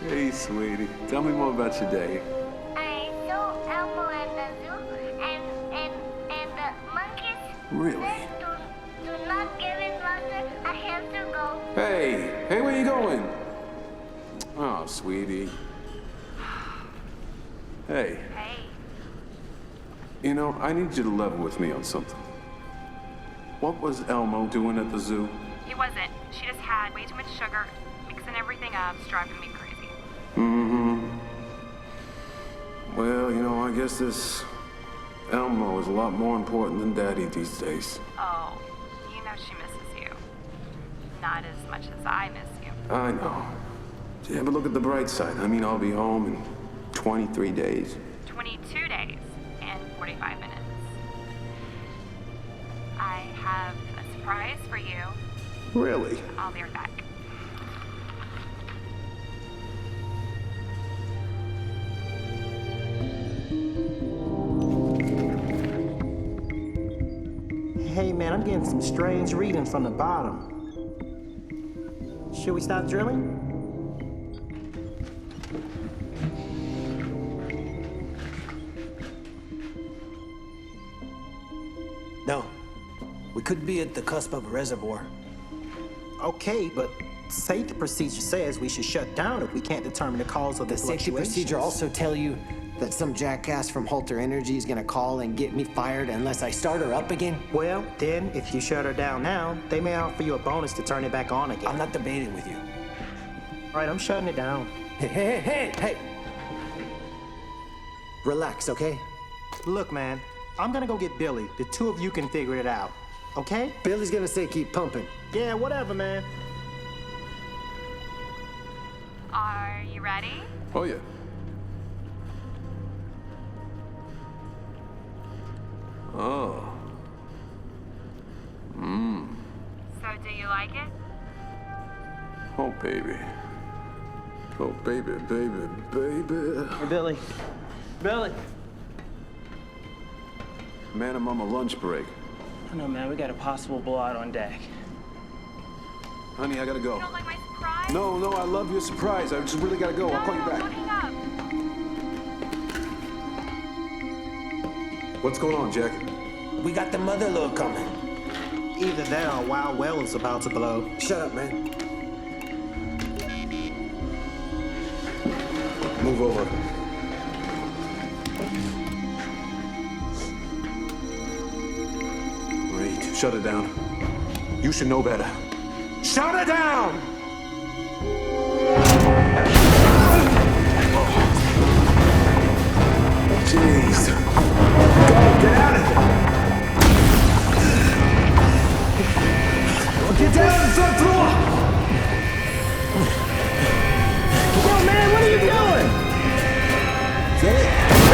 Hey, sweetie. Tell me more about your day. I saw Elmo at the zoo and the monkeys. Really? Do not give it water. I have to go. Hey, where you going? Oh, sweetie. Hey. Hey. You know, I need you to level with me on something. What was Elmo doing at the zoo? He wasn't. She just had way too much sugar, mixing everything up, it's driving me crazy. Mm-hmm. Well, you know, I guess this Elmo is a lot more important than Daddy these days. Oh, you know she misses you. Not as much as I miss you. I know. Yeah, but look at the bright side. I mean, I'll be home in 23 days. 22 days and 45 minutes. I have a surprise for you. Really? I'll be right back. Hey man, I'm getting some strange readings from the bottom. Should we stop drilling? No. We could be at the cusp of a reservoir. Okay, but safety procedure says we should shut down if we can't determine the cause of the Safety fluctuations. procedure also tell you that some jackass from Halter Energy is gonna call and get me fired unless I start her up again? Well, then, if you shut her down now, they may offer you a bonus to turn it back on again. I'm not debating with you. All right, I'm shutting it down. Hey! Relax, okay? Look, man, I'm gonna go get Billy. The two of you can figure it out, okay? Billy's gonna say keep pumping. Yeah, whatever, man. Are you ready? Oh, yeah. Oh. So do you like it? Oh, baby. Oh, baby. Hey, Billy. Billy. Man, I'm on my lunch break. I know, man. We got a possible blowout on deck. Honey, I gotta go. You don't like my surprise? No, I love your surprise. I just really gotta go. I'll call you back. Don't hang up. What's going on, Jack? We got the mother lode coming. Either that or a wild well is about to blow. Shut up, man. Move over. Great. Shut it down. You should know better. Shut it down! Jeez. Go, get out of here! Get down on the front floor! Yo, man, what are you doing? Get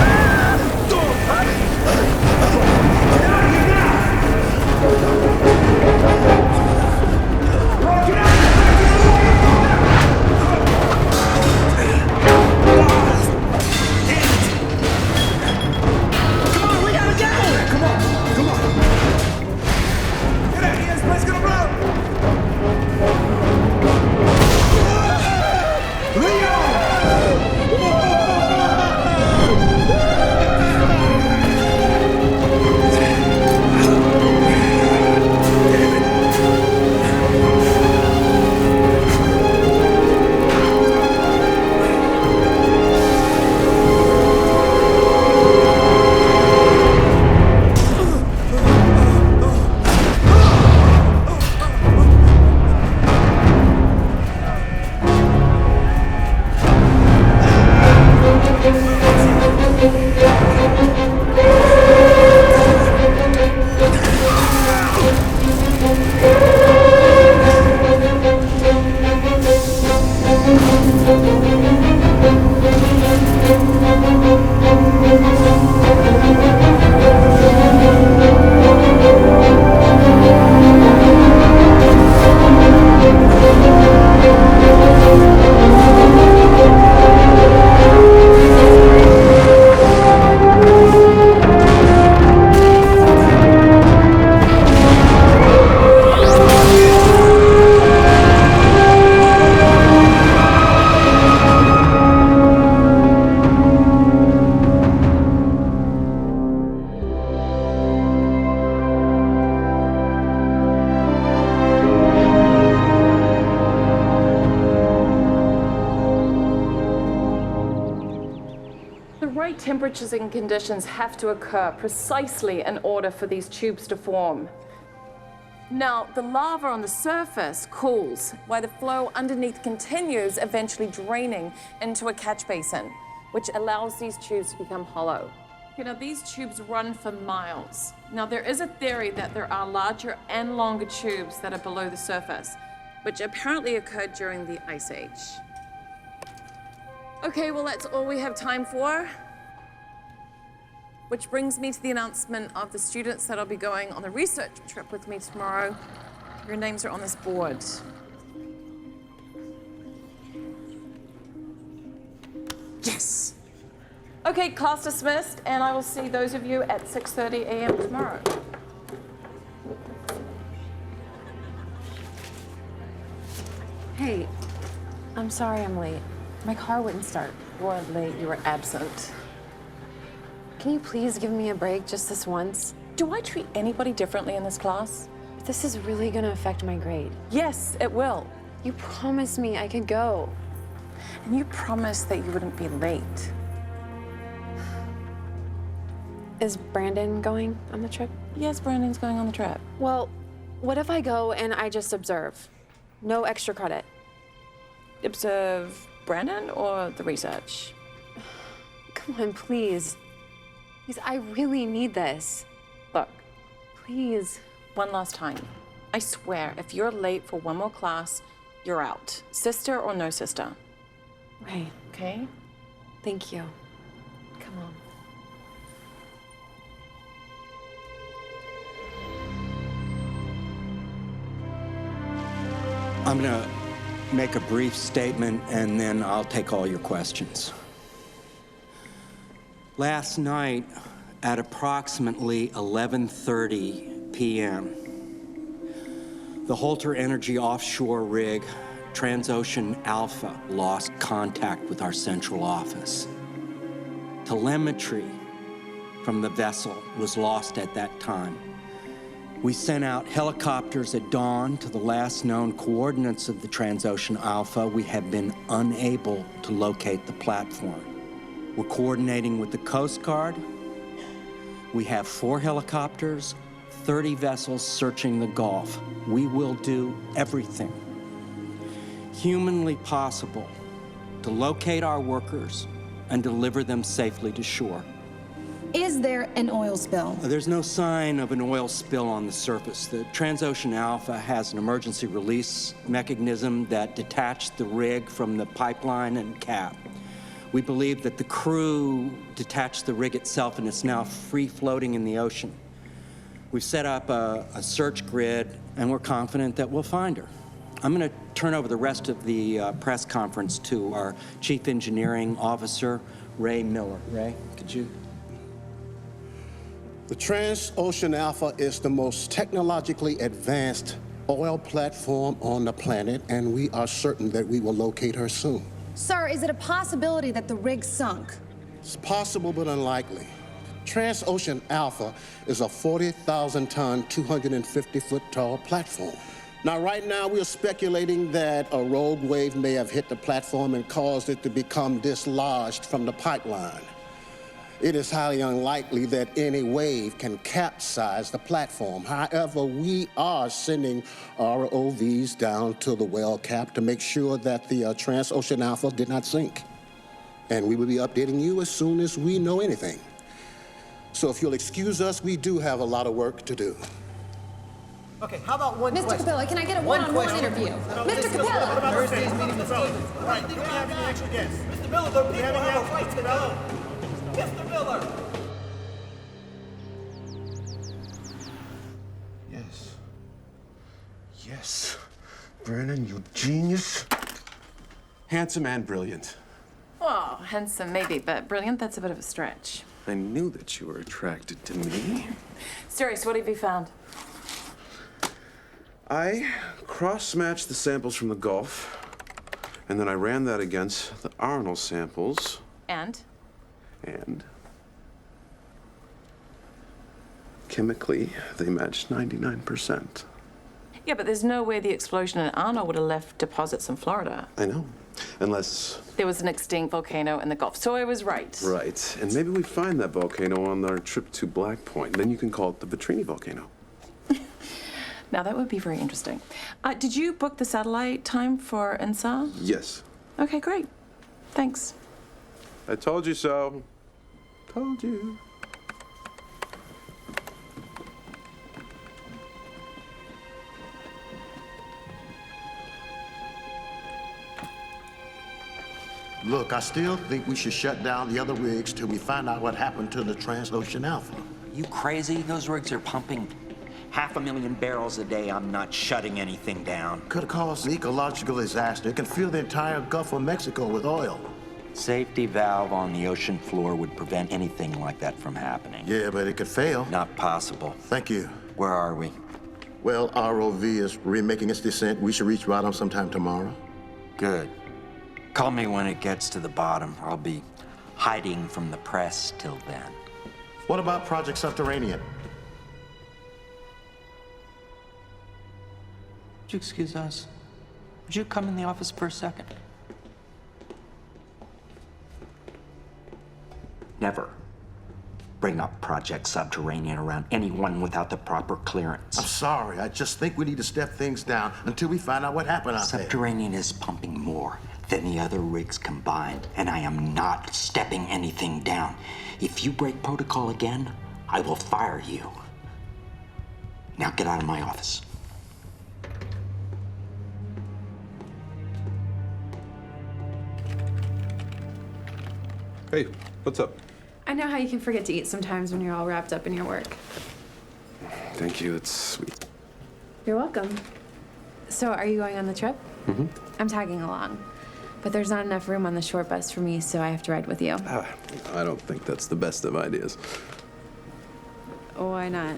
out of here now! right temperatures and conditions have to occur precisely in order for these tubes to form. Now, the lava on the surface cools, while the flow underneath continues, eventually draining into a catch basin, which allows these tubes to become hollow. You know, these tubes run for miles. Now, there is a theory that there are larger and longer tubes that are below the surface, which apparently occurred during the Ice Age. Okay, well, that's all we have time for. Which brings me to the announcement of the students that'll be going on the research trip with me tomorrow. Your names are on this board. Yes. Okay, class dismissed, and I will see those of you at 6:30 a.m. tomorrow. Hey, I'm sorry I'm late. My car wouldn't start. You weren't late, you were absent. Can you please give me a break just this once? Do I treat anybody differently in this class? This is really gonna affect my grade. Yes, it will. You promised me I could go. And you promised that you wouldn't be late. Is Brandon going on the trip? Yes, Brandon's going on the trip. Well, what if I go and I just observe? No extra credit. Observe Brandon or the research? Come on, please. Please, I really need this. Look, Please. one last time. I swear, if you're late for one more class, you're out. Sister or no sister. Right. Okay? Thank you. Come on. I'm going to make a brief statement, and then I'll take all your questions. Last night, at approximately 11:30 p.m., the Holter Energy offshore rig, Transocean Alpha, lost contact with our central office. Telemetry from the vessel was lost at that time. We sent out helicopters at dawn to the last known coordinates of the Transocean Alpha. We have been unable to locate the platform. We're coordinating with the Coast Guard. We have 4 helicopters, 30 vessels searching the Gulf. We will do everything humanly possible to locate our workers and deliver them safely to shore. Is there an oil spill? There's no sign of an oil spill on the surface. The Transocean Alpha has an emergency release mechanism that detached the rig from the pipeline and cap. We believe that the crew detached the rig itself and it's now free floating in the ocean. We've set up a search grid and we're confident that we'll find her. I'm going to turn over the rest of the press conference to our Chief Engineering Officer, Ray Miller. Ray, could you? The Transocean Alpha is the most technologically advanced oil platform on the planet, and we are certain that we will locate her soon. Sir, is it a possibility that the rig sunk? It's possible, but unlikely. Transocean Alpha is a 40,000-ton, 250-foot tall platform. Now, right now, we're speculating that a rogue wave may have hit the platform and caused it to become dislodged from the pipeline. It is highly unlikely that any wave can capsize the platform. However, we are sending ROVs down to the well cap to make sure that the Transocean Alpha did not sink. And we will be updating you as soon as we know anything. So if you'll excuse us, we do have a lot of work to do. Okay, how about one Mr. question? Capella, can I get a one-on-one interview? Mr. Capella! Thursday's meeting with Stevens. All right, do we have any extra guests? Mr. Miller, don't we have any extra guests? Mr. Miller! Mr. Miller! Yes. Yes. Brennan, you genius. Handsome and brilliant. Well, handsome maybe, but brilliant, that's a bit of a stretch. I knew that you were attracted to me. Serious, what have you found? I cross-matched the samples from the Gulf, and then I ran that against the Arnold samples. And? And chemically, they matched 99%. Yeah, but there's no way the explosion in Arnold would have left deposits in Florida. I know. Unless there was an extinct volcano in the Gulf. So I was right. Right. And maybe we find that volcano on our trip to Black Point. Then you can call it the Vitrini volcano. Now, that would be very interesting. Did you book the satellite time for INSAR? Yes. Okay, great. Thanks. I told you so. Told you. Look, I still think we should shut down the other rigs till we find out what happened to the Transocean Alpha. You crazy? Those rigs are pumping 500,000 barrels a day. I'm not shutting anything down. Could have caused an ecological disaster. It can fill the entire Gulf of Mexico with oil. Safety valve on the ocean floor would prevent anything like that from happening. Yeah, but it could fail. Not possible. Thank you. Where are we? Well, ROV is remaking its descent. We should reach Rodham sometime tomorrow. Good. Call me when it gets to the bottom. I'll be hiding from the press till then. What about Project Subterranean? Would you excuse us? Would you come in the office for a second? Never bring up Project Subterranean around anyone without the proper clearance. I'm sorry. I just think we need to step things down until we find out what happened out there. Subterranean is pumping more than the other rigs combined, and I am not stepping anything down. If you break protocol again, I will fire you. Now get out of my office. Hey, what's up? I know how you can forget to eat sometimes when you're all wrapped up in your work. Thank you, that's sweet. You're welcome. So, are you going on the trip? Mm-hmm. I'm tagging along. But there's not enough room on the short bus for me, so I have to ride with you. I don't think that's the best of ideas. Why not?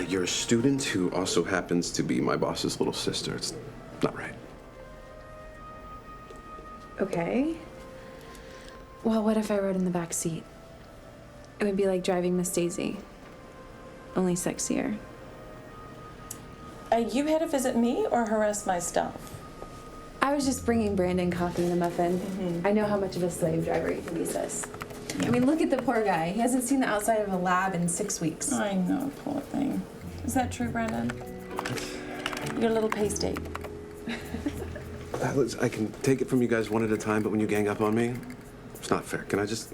You're a student who also happens to be my boss's little sister. It's not right. Okay. Well, what if I rode in the back seat? It would be like driving Miss Daisy, only sexier. Are you here to visit me or harass my staff? I was just bringing Brandon coffee and a muffin. I know how much of a slave driver you can be, sis. I mean, look at the poor guy. He hasn't seen the outside of a lab in 6 weeks. I know, poor thing. Is that true, Brandon? You're a little pasty. I can take it from you guys one at a time, but when you gang up on me, it's not fair. Can I just...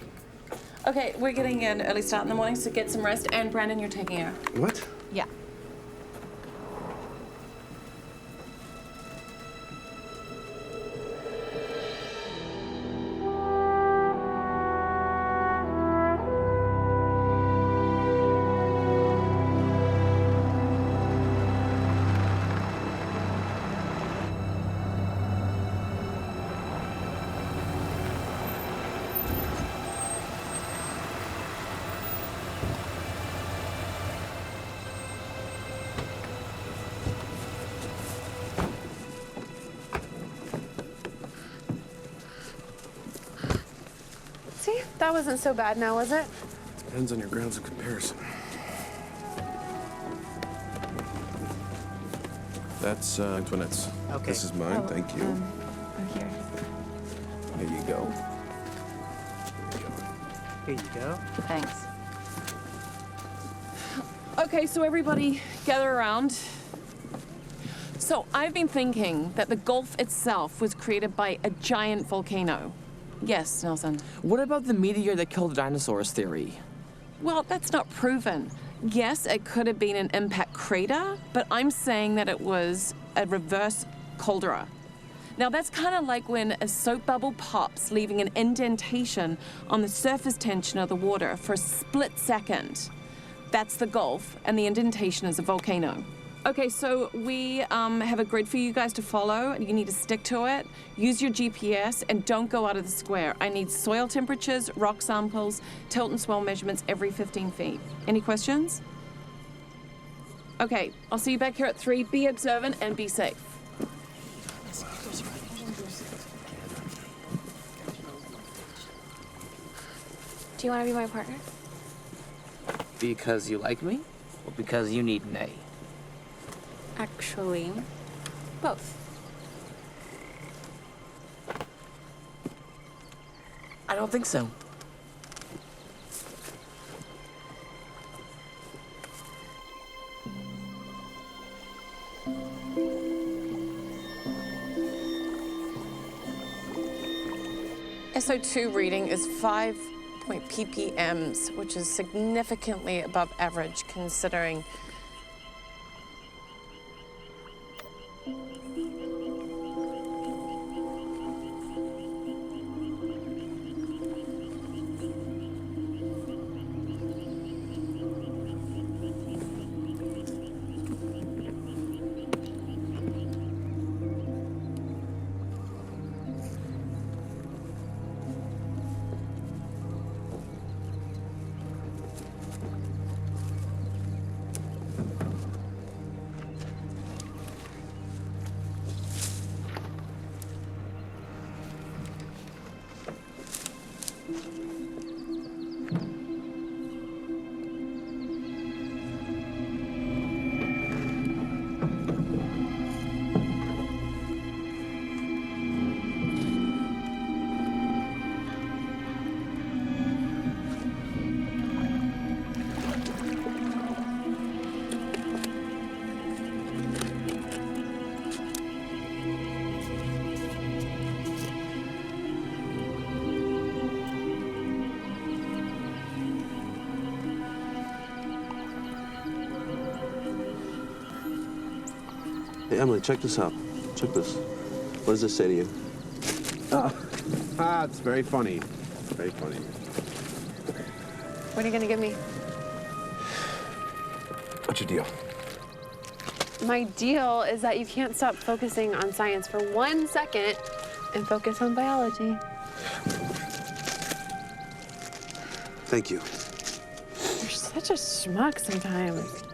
Okay, we're getting an early start in the morning, so get some rest. And Brandon, you're taking her. What? Yeah. See? That wasn't so bad now, was it? Depends on your grounds of comparison. That's Antoinette's. Okay. This is mine, thank you. Here. Here you go. Here you go. Thanks. Okay, so everybody gather around. So I've been thinking that the Gulf itself was created by a giant volcano. Yes, Nelson. What about the meteor that killed the dinosaurs theory? Well, that's not proven. Yes, it could have been an impact crater, but I'm saying that it was a reverse caldera. Now, that's kind of like when a soap bubble pops, leaving an indentation on the surface tension of the water for a split second. That's the Gulf, and the indentation is a volcano. Okay, so we have a grid for you guys to follow. You need to stick to it. Use your GPS and don't go out of the square. I need soil temperatures, rock samples, tilt and swell measurements every 15 feet. Any questions? Okay, I'll see you back here at 3. Be observant and be safe. Do you want to be my partner? Because you like me? Or because you need an A? Actually, both. don't think so. SO2 reading is 5 ppms, which is significantly above average considering Hey, Emily, check this out. Check this. What does this say to you? It's very funny. Very funny. What are you gonna give me? What's your deal? My deal is that you can't stop focusing on science for 1 second and focus on biology. Thank you. You're such a schmuck sometimes.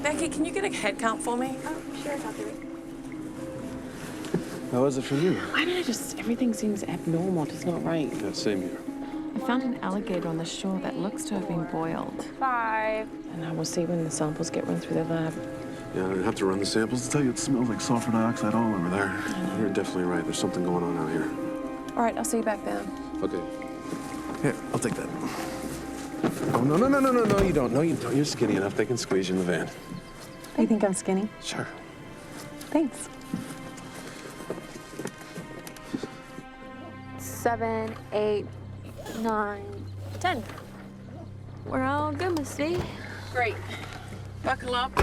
Becky, can you get a head count for me? Oh, sure, I'll do it. How was it for you? Why did I just, everything seems abnormal, just not right. Yeah, same here. I found an alligator on the shore that looks to have been boiled. 5. And I will see when the samples get run through the lab. Yeah, I'd have to run the samples to tell you it smells like sulfur dioxide all over there. You're definitely right. There's something going on out here. All right, I'll see you back then. Okay. Here, I'll take that. Oh, no, you don't. No, you don't. You're skinny enough. They can squeeze you in the van. You think I'm skinny? Sure. Thanks. 7, 8, 9, 10. We're all good, Miss V. Great. Buckle up.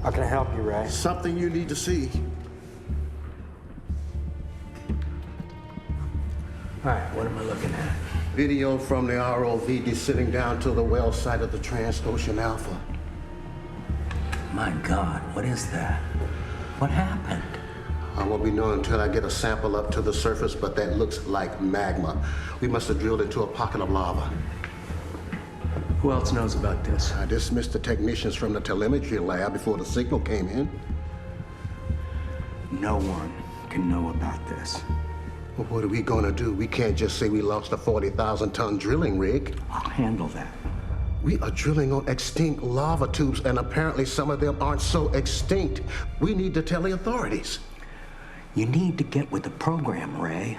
How can I help you, Ray? Something you need to see. All right, what am I looking at? Video from the ROV descending down to the well site of the Transocean Alpha. My God, what is that? What happened? I won't be knowing until I get a sample up to the surface, but that looks like magma. We must have drilled into a pocket of lava. Who else knows about this? I dismissed the technicians from the telemetry lab before the signal came in. No one can know about this. Well, what are we gonna do? We can't just say we lost a 40,000-ton drilling rig. I'll handle that. We are drilling on extinct lava tubes, and apparently some of them aren't so extinct. We need to tell the authorities. You need to get with the program, Ray.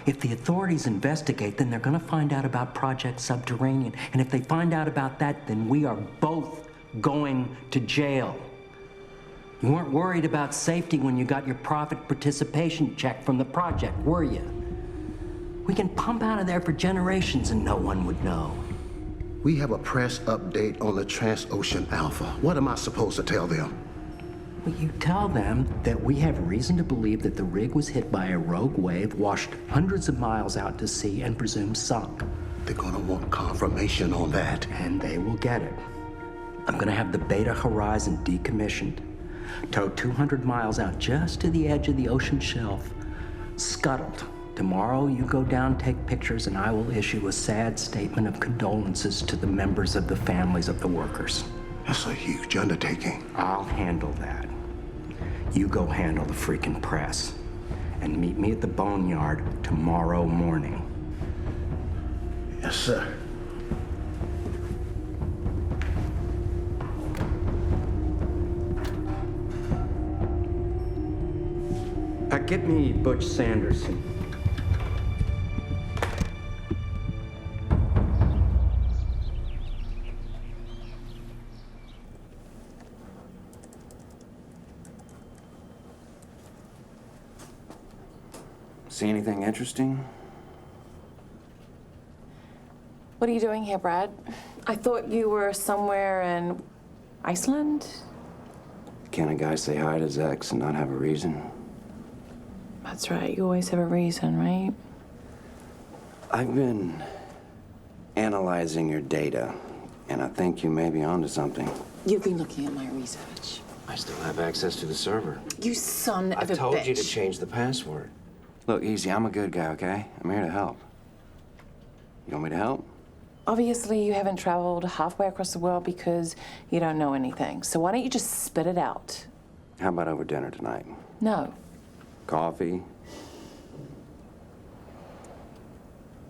If the authorities investigate, then they're gonna find out about Project Subterranean. And if they find out about that, then we are both going to jail. You weren't worried about safety when you got your profit participation check from the project, were you? We can pump out of there for generations and no one would know. We have a press update on the Transocean Alpha. What am I supposed to tell them? Well, you tell them that we have reason to believe that the rig was hit by a rogue wave, washed hundreds of miles out to sea, and presumed sunk. They're gonna want confirmation on that. And they will get it. I'm gonna have the Beta Horizon decommissioned, towed 200 miles out just to the edge of the ocean shelf, scuttled. Tomorrow you go down, take pictures, and I will issue a sad statement of condolences to the members of the families of the workers. That's a huge undertaking. I'll handle that. You go handle the freaking press. And meet me at the boneyard tomorrow morning. Yes, sir. Get me Butch Sanderson. See anything interesting? What are you doing here, Brad? I thought you were somewhere in Iceland? Can a guy say hi to his ex and not have a reason? That's right, you always have a reason, right? I've been analyzing your data, and I think you may be onto something. You've been looking at my research. I still have access to the server. You son of a bitch. I told you to change the password. Look, easy, I'm a good guy, okay? I'm here to help. You want me to help? Obviously, you haven't traveled halfway across the world because you don't know anything. So why don't you just spit it out? How about over dinner tonight? No. Coffee?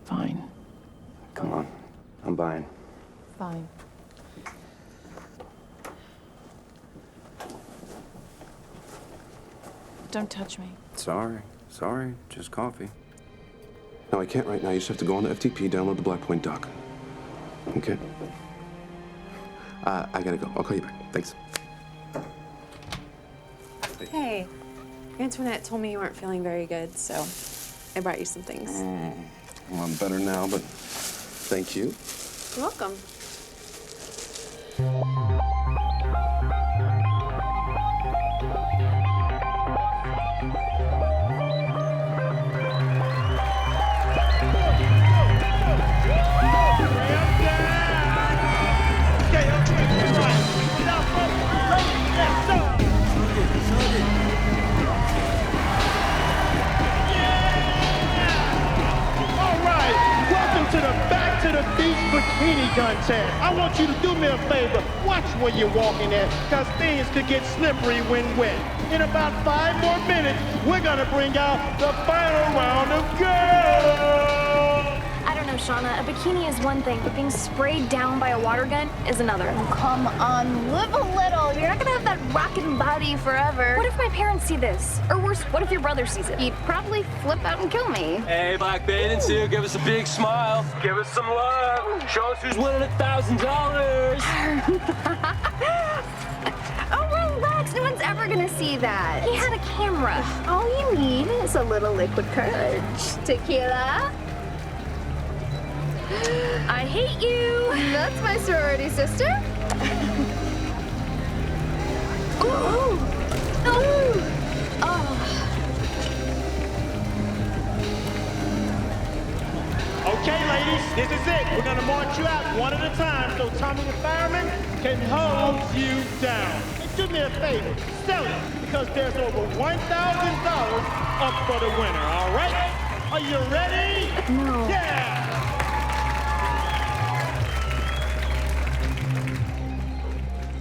Fine. Come on, I'm buying. Fine. Don't touch me. Sorry, just coffee. No, I can't right now. You just have to go on the FTP, download the Blackpoint doc. Okay? I gotta go. I'll call you back. Thanks. Hey, Antoinette told me you weren't feeling very good, so I brought you some things. Well, I'm better now, but thank you. You're welcome. Back to the beach bikini contest. I want you to do me a favor. Watch where you're walking at, because things could get slippery when wet. In about 5 more minutes, we're gonna bring out the final round of girls. I don't know, Shauna. A bikini is one thing, but being sprayed down by a water gun is another. Oh, come on, live a little. You're not gonna have that rockin' body forever. What if my parents see this? Or worse, what if your brother sees it? He'd probably flip out and kill me. Hey, Black bathing suit, give us a big smile. Give us some love. Show us who's winning $1,000. Oh, relax. No one's ever gonna see that. He had a camera. All you need is a little liquid courage. Tequila? I hate you. That's my sorority sister. Ooh. Ooh. Oh. Okay, ladies, this is it. We're gonna march you out one at a time so Tommy the fireman can hose you down. And do me a favor, sell it, because there's over $1,000 up for the winner, all right? Are you ready? No. Yeah!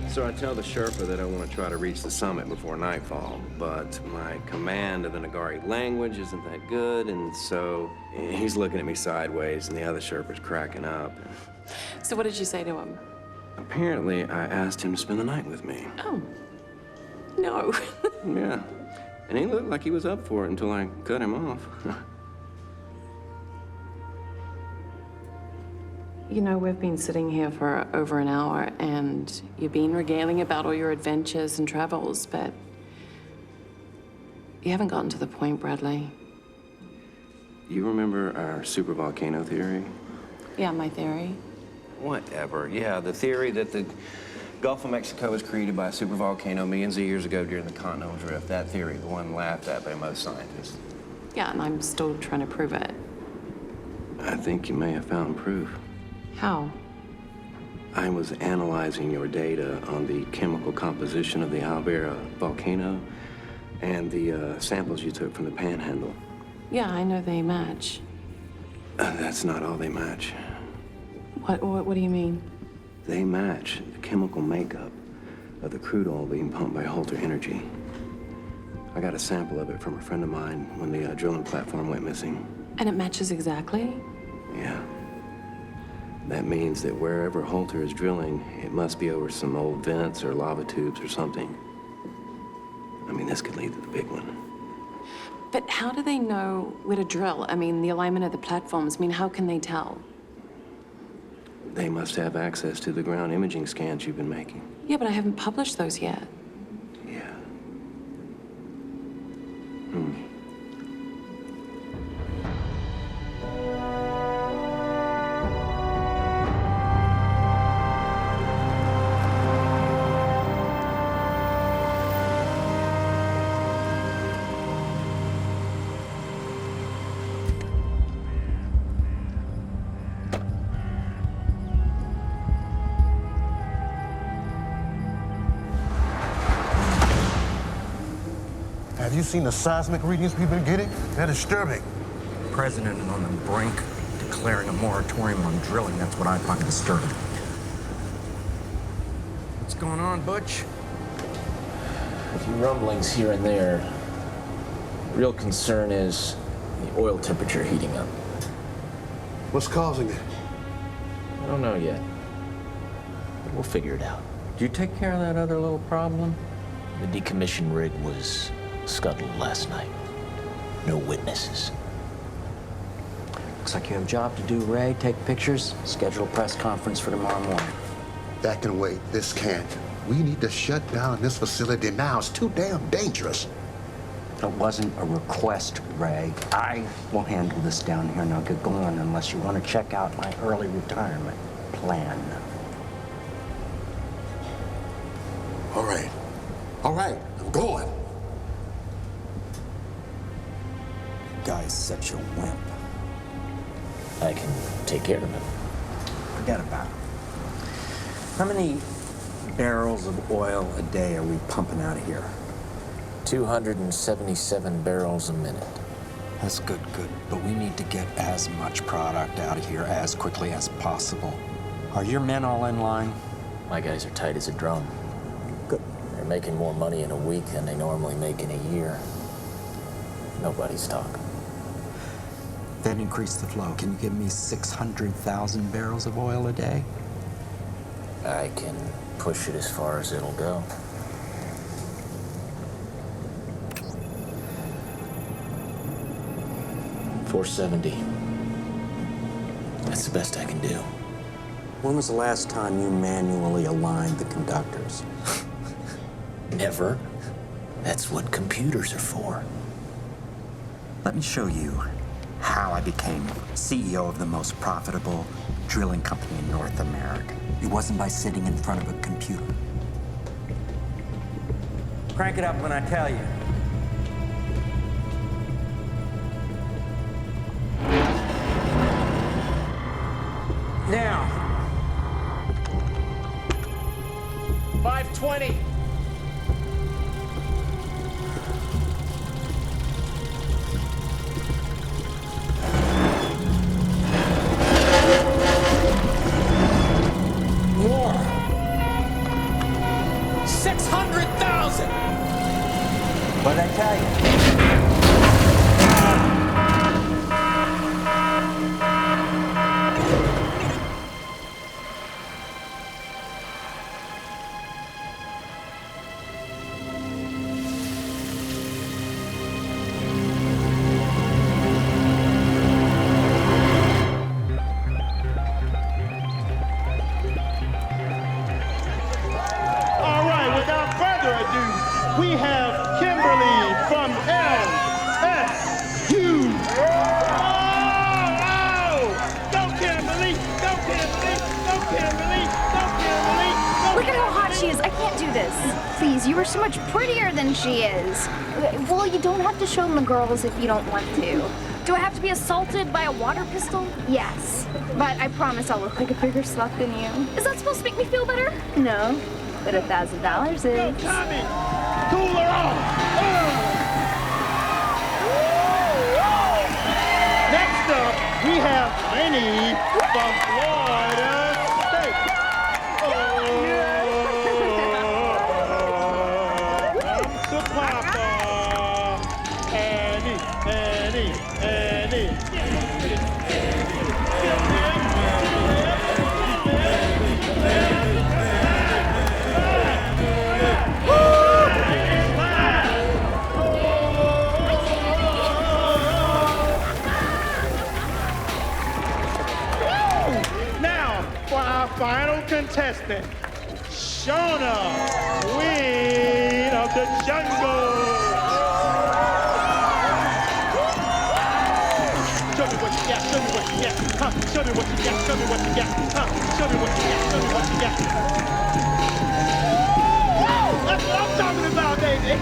So I tell the Sherpa that I want to try to reach the summit before nightfall, but my command of the Nagari language isn't that good, and so he's looking at me sideways, and the other Sherpa's cracking up. So what did you say to him? Apparently, I asked him to spend the night with me. Oh. No. Yeah. And he looked like he was up for it until I cut him off. You know, we've been sitting here for over an hour, and you've been regaling about all your adventures and travels, but you haven't gotten to the point, Bradley. You remember our super-volcano theory? Yeah, my theory. Whatever. Yeah, the theory that the Gulf of Mexico was created by a supervolcano millions of years ago during the continental drift. That theory, the one laughed at by most scientists. Yeah, and I'm still trying to prove it. I think you may have found proof. How? I was analyzing your data on the chemical composition of the Albera volcano and the samples you took from the panhandle. Yeah, I know they match. That's not all they match. What do you mean? They match the chemical makeup of the crude oil being pumped by Holter Energy. I got a sample of it from a friend of mine when the drilling platform went missing. And it matches exactly? Yeah. That means that wherever Holter is drilling, it must be over some old vents or lava tubes or something. I mean, this could lead to the big one. But how do they know where to drill? I mean, the alignment of the platforms. I mean, how can they tell? They must have access to the ground imaging scans you've been making. Yeah, but I haven't published those yet. Yeah. Have you seen the seismic readings we've been getting? They're disturbing. The president is on the brink of declaring a moratorium on drilling. That's what I find disturbing. What's going on, Butch? A few rumblings here and there. Real concern is the oil temperature heating up. What's causing it? I don't know yet, but we'll figure it out. Did you take care of that other little problem? The decommissioned rig was scuttled last night. No witnesses. Looks like you have a job to do, Ray. Take pictures, schedule a press conference for tomorrow morning. That can wait. This can't. We need to shut down this facility now. It's too damn dangerous. It wasn't a request, Ray. I will handle this down here. Now get going unless you want to check out my early retirement plan. All right. All right. I'm going. Guy's such a wimp. I can take care of him. Forget about it. How many barrels of oil a day are we pumping out of here? 277 barrels a minute. That's good. But we need to get as much product out of here as quickly as possible. Are your men all in line? My guys are tight as a drum. Good. They're making more money in a week than they normally make in a year. Nobody's talking. Then increase the flow. Can you give me 600,000 barrels of oil a day? I can push it as far as it'll go. $470. That's the best I can do. When was the last time you manually aligned the conductors? Never. That's what computers are for. Let me show you how I became CEO of the most profitable drilling company in North America. It wasn't by sitting in front of a computer. Crank it up when I tell you. Now. 520. More. 600,000. What'd I tell you? we have Kimberly from LSU. Go Kimberly! Go Kimberly! Go Kimberly! Go Kimberly! Look at how hot she is. I can't do this. Please, you are so much prettier than she is. Well, you don't have to show them the girls if you don't want to. Do I have to be assaulted by a water pistol? Yes. But I promise I'll look like a bigger slut than you. Is that supposed to make me feel better? No. But $1,000 is. Go Tommy! Cool her off! Next up, we have Lenny from Florida State. Come to Papa. Annie. Now, for our final contestant, Shauna, Queen of the Jungle. Show me what you got, show me what you got, huh? Show me what you got, show me what you got, huh? Show me what you got, show me what you got. Woo! That's what I'm talking about, baby.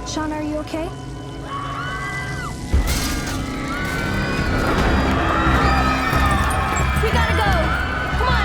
Sean, are you okay? We gotta go. Come on.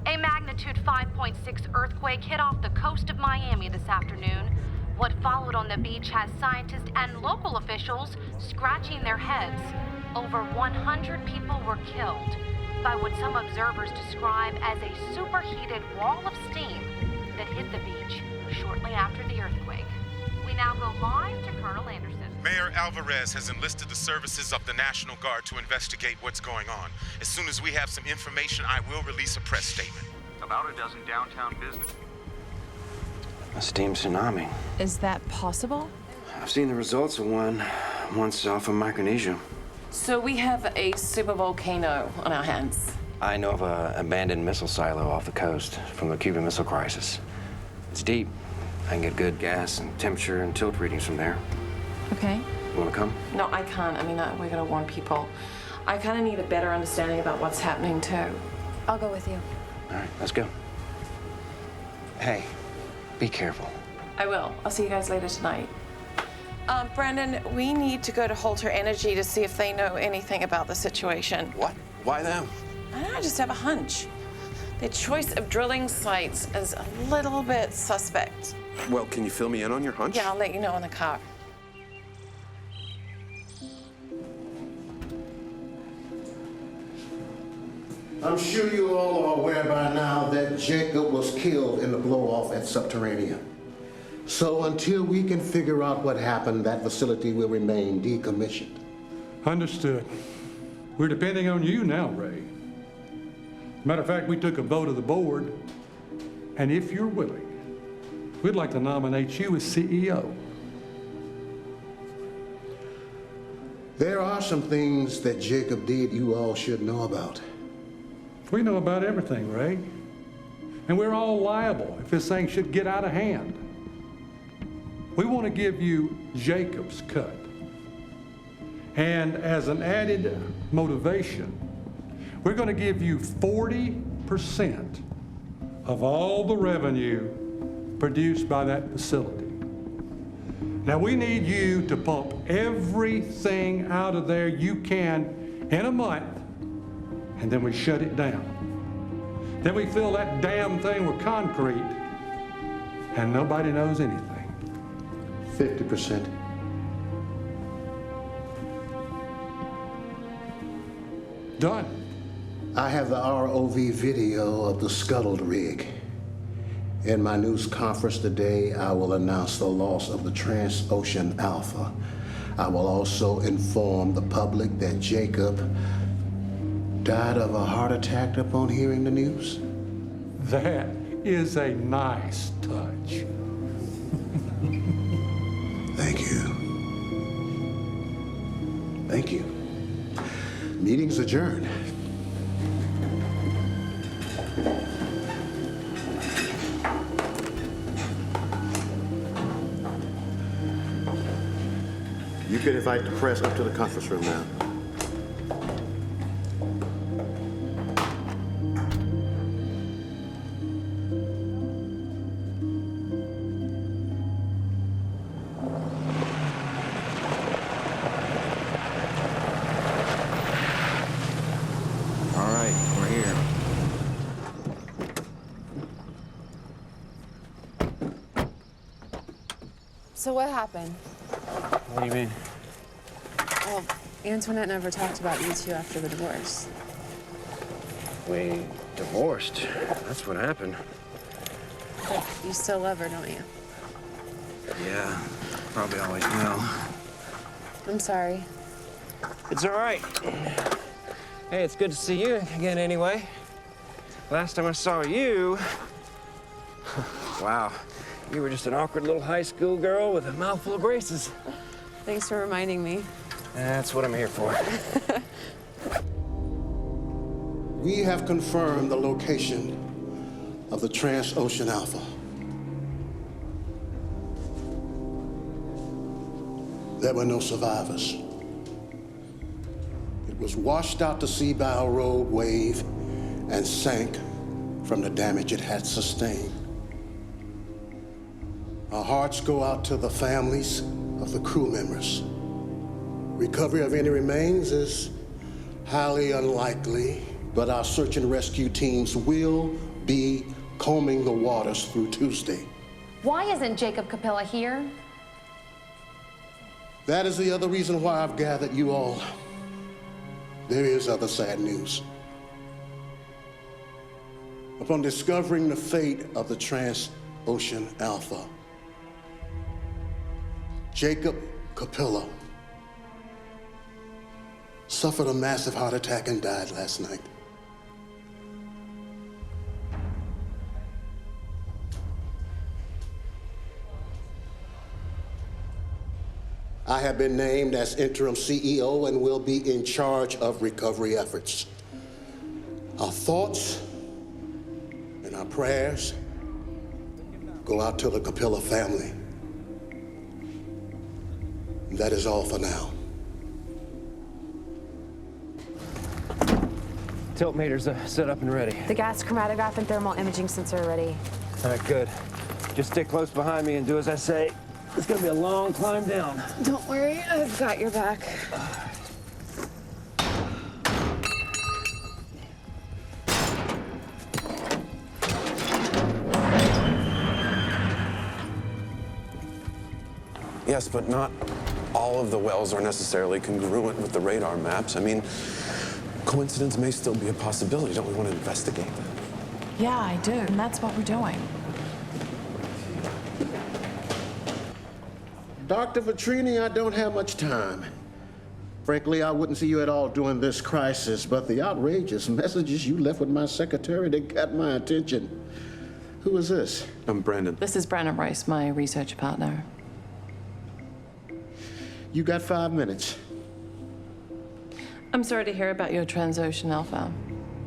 A magnitude 5.6 earthquake hit off the coast of Miami this afternoon. What followed on the beach has scientists and local officials scratching their heads. Over 100 people were killed by what some observers describe as a superheated wall of steam that hit the beach shortly after the earthquake. We now go live to Colonel Anderson. Mayor Alvarez has enlisted the services of the National Guard to investigate what's going on. As soon as we have some information, I will release a press statement. About a dozen downtown business. A steam tsunami. Is that possible? I've seen the results of one once off of Micronesia. So we have a supervolcano on our hands. I know of an abandoned missile silo off the coast from the Cuban Missile Crisis. It's deep. I can get good gas and temperature and tilt readings from there. Okay. You want to come? No, I can't. I mean, we're gonna warn people. I kind of need a better understanding about what's happening too. I'll go with you. All right, let's go. Hey, be careful. I will. I'll see you guys later tonight. Brandon, we need to go to Holter Energy to see if they know anything about the situation. What? Why them? I don't know, I just have a hunch. The choice of drilling sites is a little bit suspect. Well, can you fill me in on your hunch? Yeah, I'll let you know in the car. I'm sure you all are aware by now that Jacob was killed in the blow-off at Subterranea. So until we can figure out what happened, that facility will remain decommissioned. Understood. We're depending on you now, Ray. Matter of fact, we took a vote of the board, and if you're willing, we'd like to nominate you as CEO. There are some things that Jacob did you all should know about. We know about everything, Ray. And we're all liable if this thing should get out of hand. We want to give you Jacob's cut. And as an added motivation, we're going to give you 40% of all the revenue produced by that facility. Now, we need you to pump everything out of there you can in a month, and then we shut it down. Then we fill that damn thing with concrete, and nobody knows anything. 50%. Done. I have the ROV video of the scuttled rig. In my news conference today, I will announce the loss of the Transocean Alpha. I will also inform the public that Jacob died of a heart attack upon hearing the news. That is a nice touch. Thank you. Thank you. Meeting's adjourned. You can invite the press up to the conference room now. All right, we're here. So what happened? What do you mean? Well, Antoinette never talked about you two after the divorce. We divorced. That's what happened. But you still love her, don't you? Yeah, probably always will. I'm sorry. It's all right. Hey, it's good to see you again anyway. Last time I saw you, wow, you were just an awkward little high school girl with a mouthful of braces. Thanks for reminding me. That's what I'm here for. We have confirmed the location of the Transocean Alpha. There were no survivors. It was washed out to sea by a rogue wave and sank from the damage it had sustained. Our hearts go out to the families of the crew members. Recovery of any remains is highly unlikely, but our search and rescue teams will be combing the waters through Tuesday. Why isn't Jacob Capella here? That is the other reason why I've gathered you all. There is other sad news. Upon discovering the fate of the Transocean Alpha, Jacob Capella suffered a massive heart attack and died last night. I have been named as interim CEO and will be in charge of recovery efforts. Our thoughts and our prayers go out to the Capella family. And that is all for now. Tilt meters set up and ready. The gas chromatograph and thermal imaging sensor are ready. All right, good. Just stick close behind me and do as I say. It's gonna be a long climb down. Don't worry, I've got your back. Yes, but not all of the wells are necessarily congruent with the radar maps. I mean, coincidence may still be a possibility. Don't we want to investigate that? Yeah, I do, and that's what we're doing. Dr. Vitrini, I don't have much time. Frankly, I wouldn't see you at all during this crisis, but the outrageous messages you left with my secretary, they got my attention. Who is this? I'm Brandon. This is Brandon Rice, my research partner. You got 5 minutes. I'm sorry to hear about your Transocean Alpha.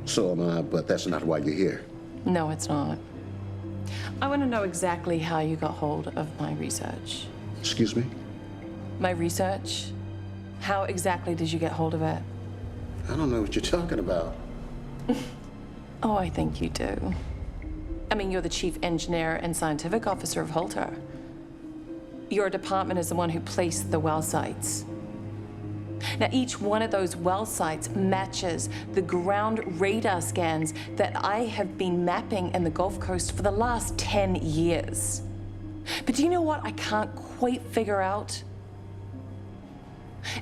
So am I, but that's not why you're here. No, it's not. I want to know exactly how you got hold of my research. Excuse me? My research? How exactly did you get hold of it? I don't know what you're talking about. Oh, I think you do. I mean, you're the chief engineer and scientific officer of Holter. Your department is the one who placed the well sites. Now, each one of those well sites matches the ground radar scans that I have been mapping in the Gulf Coast for the last 10 years. But do you know what I can't quite figure out?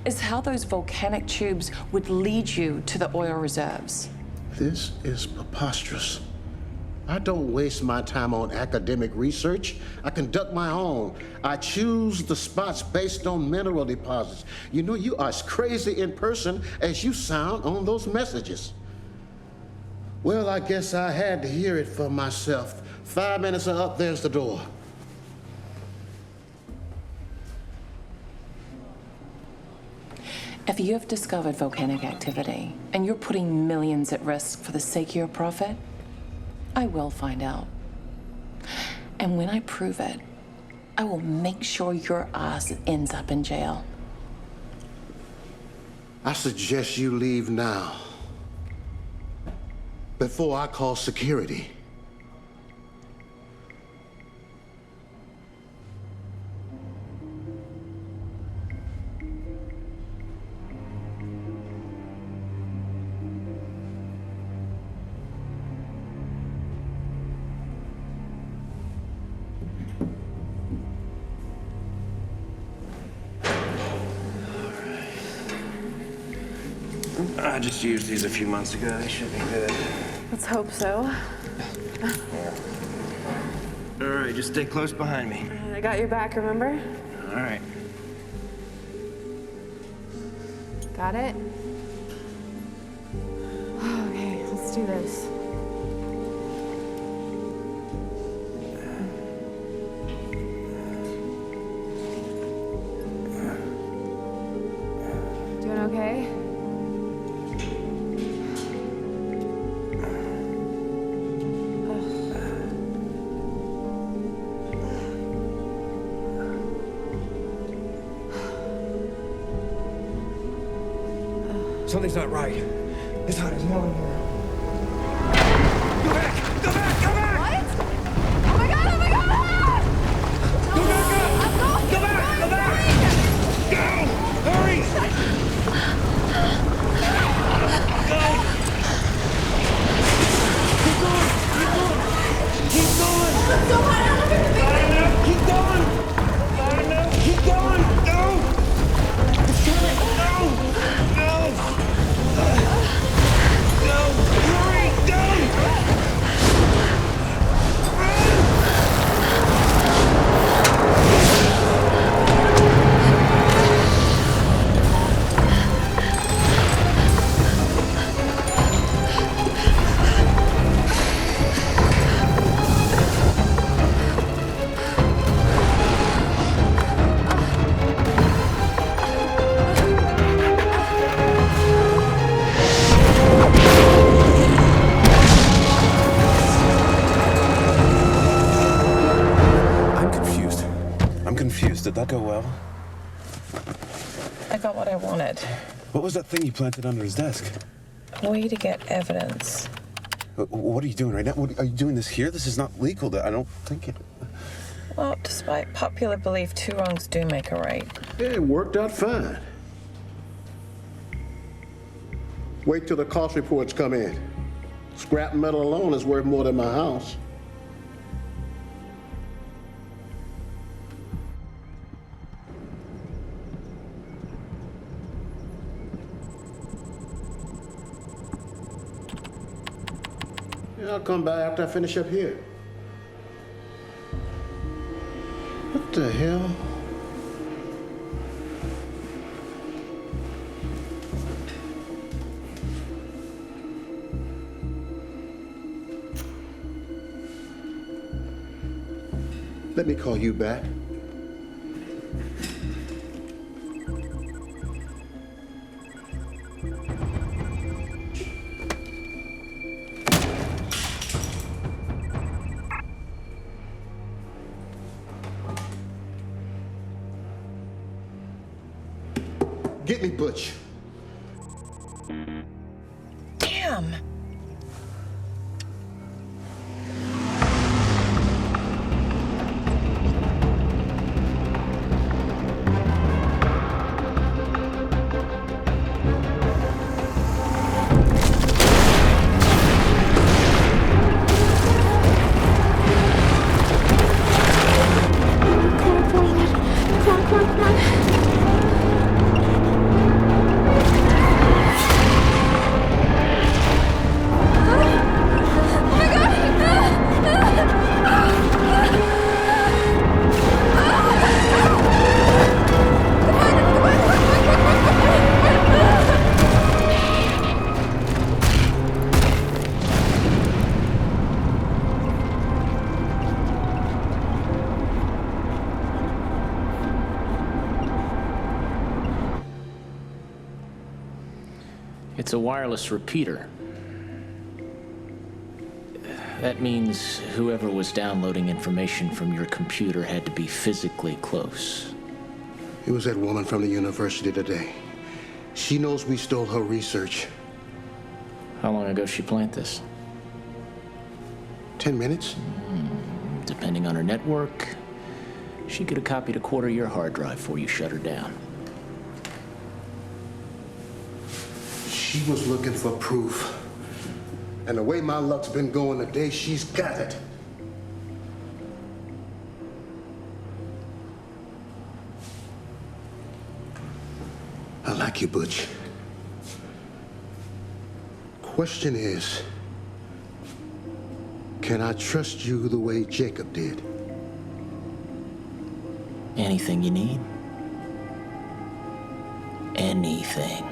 Is how those volcanic tubes would lead you to the oil reserves. This is preposterous. I don't waste my time on academic research. I conduct my own. I choose the spots based on mineral deposits. You know, you are as crazy in person as you sound on those messages. Well, I guess I had to hear it for myself. 5 minutes are up, there's the door. If you have discovered volcanic activity and you're putting millions at risk for the sake of your profit, I will find out. And when I prove it, I will make sure your ass ends up in jail. I suggest you leave now, before I call security. I just used these a few months ago. They should be good. Let's hope so. All right, just stay close behind me. I got your back, remember? All right. Got it? Okay, let's do this. Doing okay? Something's not right. It's hot as hell in here. Did that go well? I got what I wanted. What was that thing you planted under his desk? A way to get evidence. What are you doing right now? Are you doing this here? This is not legal. I don't think it... Well, despite popular belief, two wrongs do make a right. Yeah, it worked out fine. Wait till the cost reports come in. Scrap metal alone is worth more than my house. I'll come by after I finish up here. What the hell? Let me call you back. Get me Butch. Damn! It's a wireless repeater. That means whoever was downloading information from your computer had to be physically close. It was that woman from the university today. She knows we stole her research. How long ago she planned this? 10 minutes? Depending on her network, she could have copied a quarter of your hard drive before you shut her down. She was looking for proof. And the way my luck's been going today, she's got it. I like you, Butch. Question is, can I trust you the way Jacob did? Anything you need? Anything.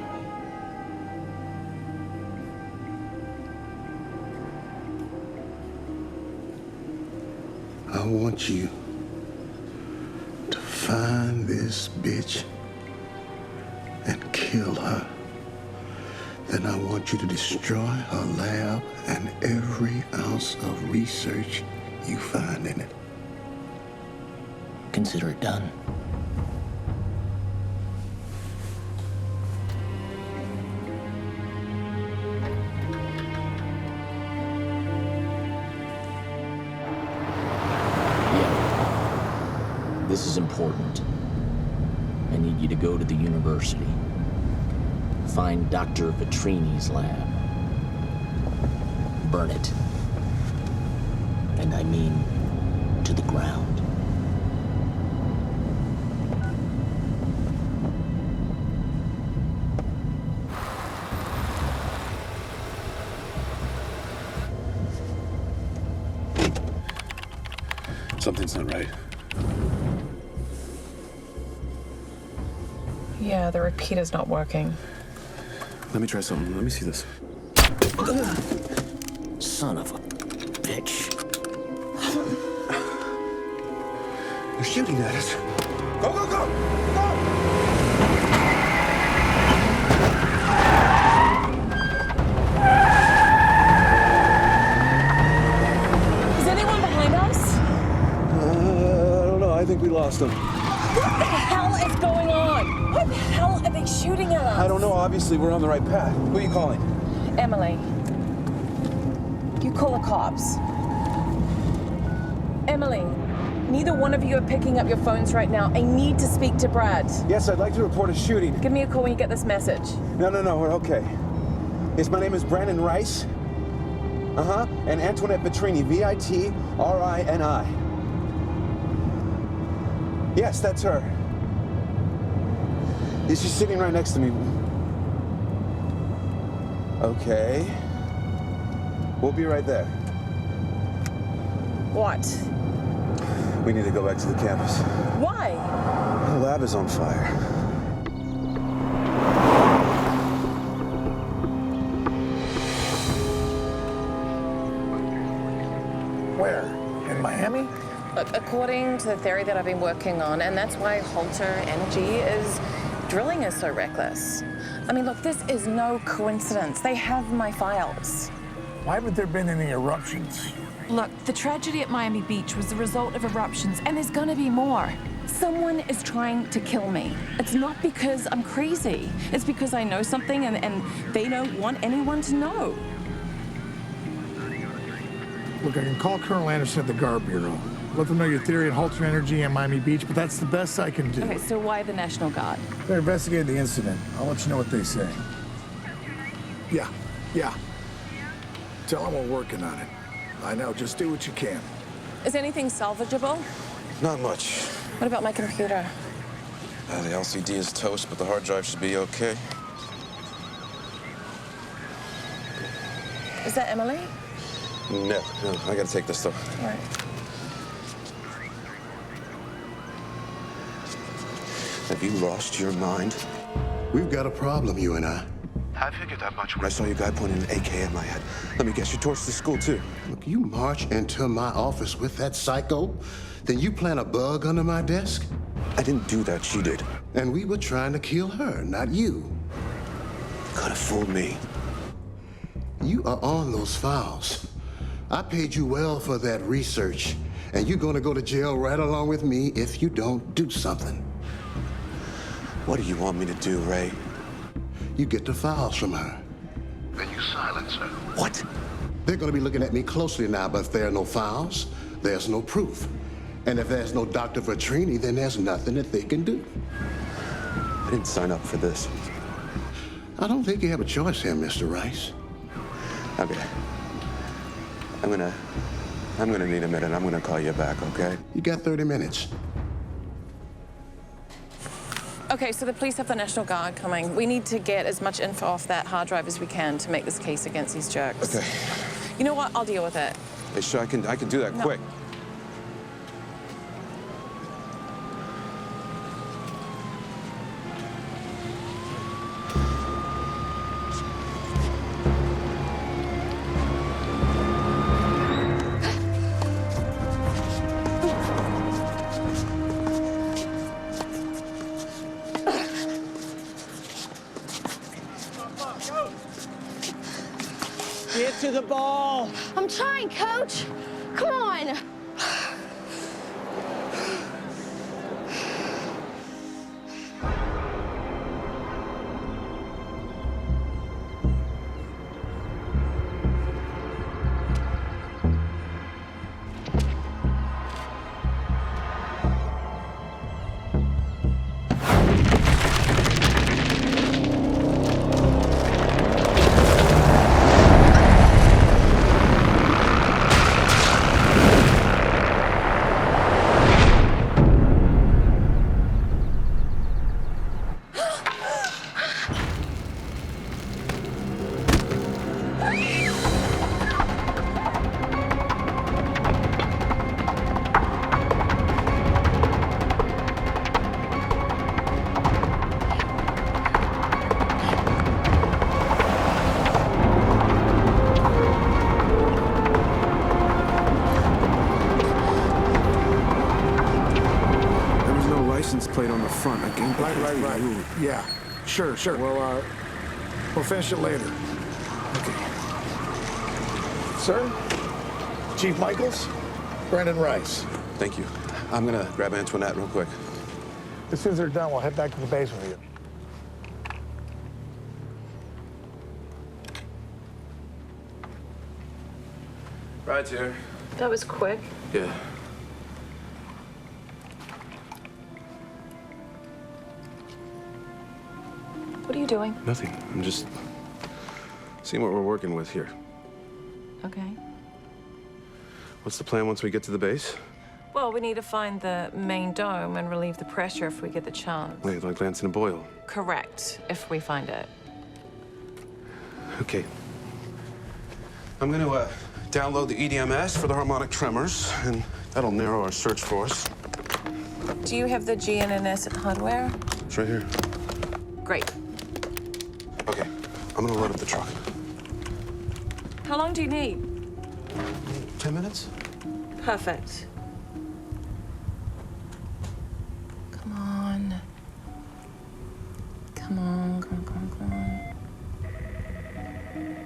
I want you to find this bitch and kill her. Then I want you to destroy her lab and every ounce of research you find in it. Consider it done. This is important. I need you to go to the university. Find Dr. Vitrini's lab. Burn it. And I mean to the ground. Something's not right. Yeah, the repeater's not working. Let me try something. Let me see this. Son of a bitch. They're shooting at us. Go, go, go! Go! Is anyone behind us? I don't know. I think we lost them. What the hell is going on? What the hell are they shooting at us? I don't know. Obviously, we're on the right path. Who are you calling? Emily, you call the cops. Emily, neither one of you are picking up your phones right now. I need to speak to Brad. Yes, I'd like to report a shooting. Give me a call when you get this message. No, we're okay. Yes, my name is Brandon Rice. And Antoinette Vitrini, Vitrini. Yes, that's her. She's sitting right next to me. Okay. We'll be right there. What? We need to go back to the campus. Why? The lab is on fire. Where? In Miami? Look, according to the theory that I've been working on, and that's why Halter Energy is drilling is so reckless. I mean, look, this is no coincidence. They have my files. Why haven't there been any eruptions? Look, the tragedy at Miami Beach was the result of eruptions, and there's gonna be more. Someone is trying to kill me. It's not because I'm crazy. It's because I know something and they don't want anyone to know. Look, I can call Colonel Anderson at the Guard Bureau. Let them know your theory on Halter Energy and Miami Beach, but that's the best I can do. Okay, so why the National Guard? They're investigating the incident. I'll let you know what they say. Yeah. Tell them we're working on it. I know, just do what you can. Is anything salvageable? Not much. What about my computer? The LCD is toast, but the hard drive should be okay. Is that Emily? No, I gotta take this stuff. All right. Have you lost your mind? We've got a problem, you and I. I figured that much when I saw your guy pointing an AK at my head. Let me guess, you torched the school too. Look, you march into my office with that psycho, then you plant a bug under my desk? I didn't do that, she did. And we were trying to kill her, not you. Could have fooled me. You are on those files. I paid you well for that research, and you're gonna go to jail right along with me if you don't do something. What do you want me to do, Ray? You get the files from her. Then you silence her. What? They're gonna be looking at me closely now, but if there are no files, there's no proof. And if there's no Dr. Vitrini, then there's nothing that they can do. I didn't sign up for this. I don't think you have a choice here, Mr. Rice. Okay. I'm gonna need a minute. I'm gonna call you back, okay? You got 30 minutes. Okay, so the police have the National Guard coming. We need to get as much info off that hard drive as we can to make this case against these jerks. Okay. You know what? I'll deal with it. Hey, sure, I can do that quick. Get to the ball. I'm trying, Coach. Come on. Plate on the front. I can't Right. Yeah. Sure. We'll finish it later. Okay. Sir? Chief Michaels? Brandon Rice. Thank you. I'm gonna grab Antoinette real quick. As soon as they're done, we'll head back to the base with you. Ride's here. That was quick. Yeah. What are you doing? Nothing. I'm just seeing what we're working with here. Okay. What's the plan once we get to the base? Well, we need to find the main dome and relieve the pressure if we get the chance. Like Lance in a boil. Correct, if we find it. Okay. I'm gonna Download the EDMS for the harmonic tremors, and that'll narrow our search for us. Do you have the GNNS hardware? It's right here. Great. Okay, I'm gonna load up the truck. How long do you need? 10 minutes? Perfect. Come on. Come on, come on, come on, come on.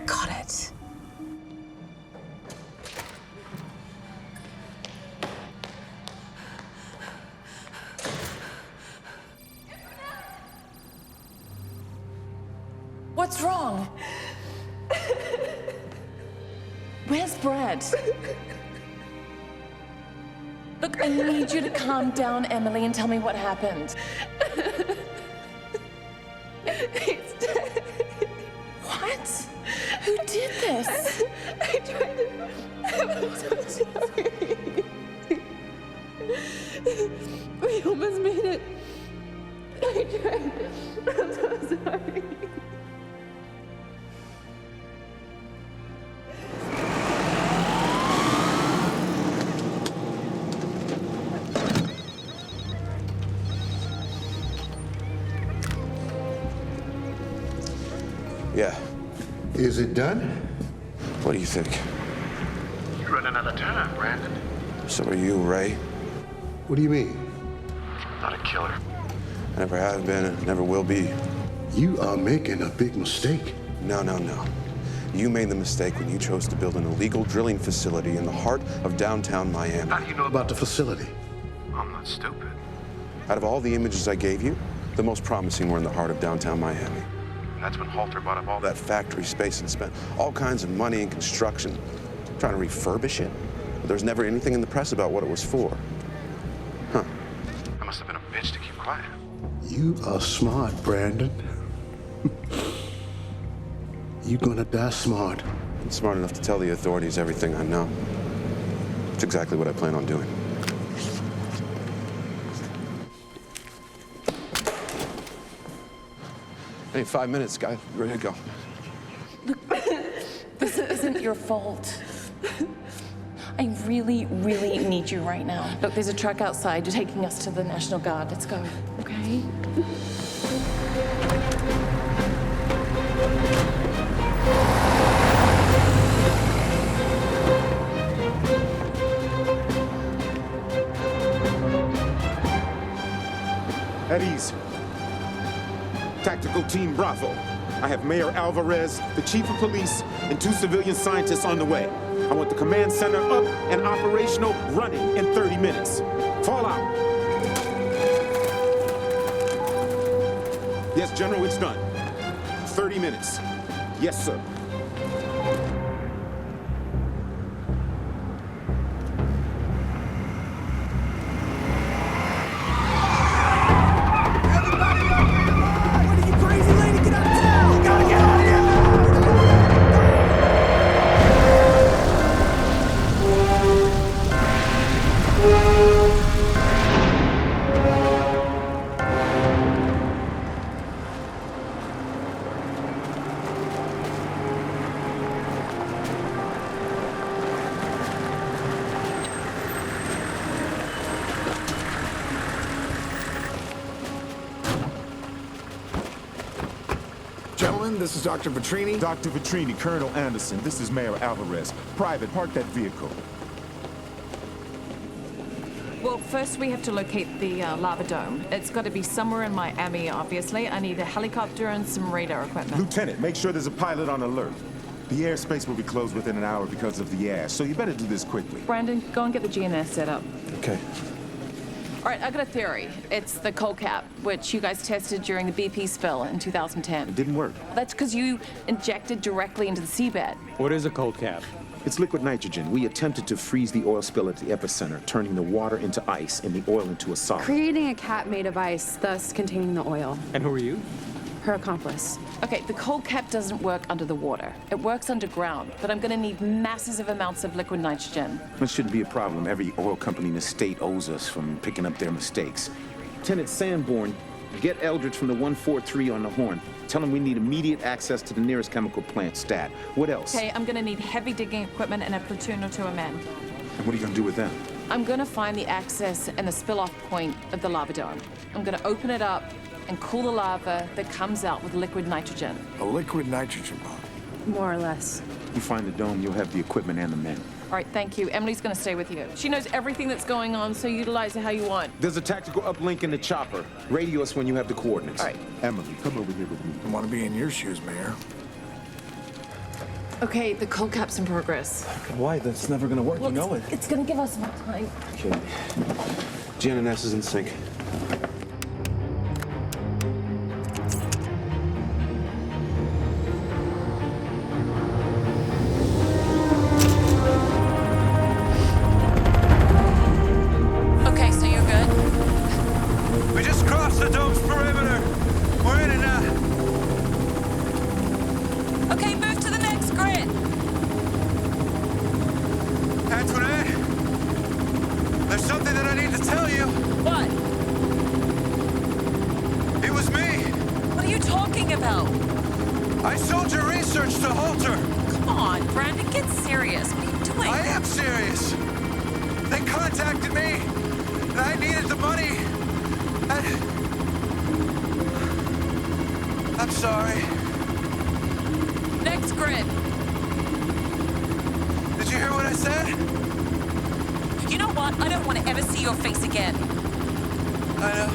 Got it. What's wrong? Where's Brad? Look, I need you to calm down, Emily, and tell me what happened. He's dead. What? Who did this? I tried to... I'm so sorry. We almost made it. I tried. I'm so sorry. Yeah. Is it done? What do you think? You're running out of time, Brandon. So are you, Ray. What do you mean? Not a killer. I never have been and never will be. You are making a big mistake. No, no, no. You made the mistake when you chose to build an illegal drilling facility in the heart of downtown Miami. How do you know about the facility? I'm not stupid. Out of all the images I gave you, the most promising were in the heart of downtown Miami. That's when Halter bought up all That factory space and spent all kinds of money in construction, trying to refurbish it. But there was never anything in the press about what it was for. Huh. I must have been a bitch to keep quiet. You are smart, Brandon. You're gonna die smart. I'm smart enough to tell the authorities everything I know. It's exactly what I plan on doing. Hey, 5 minutes, guys. Ready to go. Look, this isn't your fault. I really, really need you right now. Look, there's a truck outside. You're taking us to the National Guard. Let's go, okay? At ease. Tactical Team Bravo. I have Mayor Alvarez, the Chief of Police, and 2 civilian scientists on the way. I want the command center up and operational running in 30 minutes. Fall out. Yes, General, it's done. 30 minutes. Yes, sir. Gentlemen, this is Dr. Vitrini. Dr. Vitrini, Colonel Anderson, this is Mayor Alvarez. Private, park that vehicle. Well, first we have to locate the lava dome. It's got to be somewhere in Miami, obviously. I need a helicopter and some radar equipment. Lieutenant, make sure there's a pilot on alert. The airspace will be closed within an hour because of the ash, so you better do this quickly. Brandon, go and get the GNS set up. Okay. All right, I got a theory. It's the coal cap, which you guys tested during the BP spill in 2010. It didn't work. That's because you injected directly into the seabed. What is a cold cap? It's liquid nitrogen. We attempted to freeze the oil spill at the epicenter, turning the water into ice and the oil into a solid. Creating a cap made of ice, thus containing the oil. And who are you? Her accomplice. Okay, the coal cap doesn't work under the water. It works underground, but I'm gonna need massive amounts of liquid nitrogen. That shouldn't be a problem. Every oil company in the state owes us from picking up their mistakes. Lieutenant Sanborn, Get Eldridge from the 143 on the horn. Tell him we need immediate access to the nearest chemical plant, stat. What else? Okay, I'm gonna need heavy digging equipment and a platoon or two of men. And what are you gonna do with them? I'm gonna find the access and the spill-off point of the lava dome. I'm gonna open it up and cool the lava that comes out with liquid nitrogen. A liquid nitrogen bomb. More or less. You find the dome, you'll have the equipment and the men. All right, thank you. Emily's gonna stay with you. She knows everything that's going on, so utilize it how you want. There's a tactical uplink in the chopper. Radio us when you have the coordinates. All right. Emily, come over here with me. I want to be in your shoes, Mayor. Okay, the cold cap's in progress. Why? That's never gonna work, Well, you know it. It's gonna give us more time. Okay. GNS is in sync. Okay, so you're good? We just crossed the dome's perimeter. We're in it now. Okay, move to the next grid. Antoinette, there's something that I need to tell you. What? It was me. What are you talking about? I sold your research to Halter. Come on, Brandon, get serious. What are you doing? I am serious. They contacted me, and I needed the money. And I'm sorry. Next grid. Did you hear what I said? You know what? I don't want to ever see your face again. I know.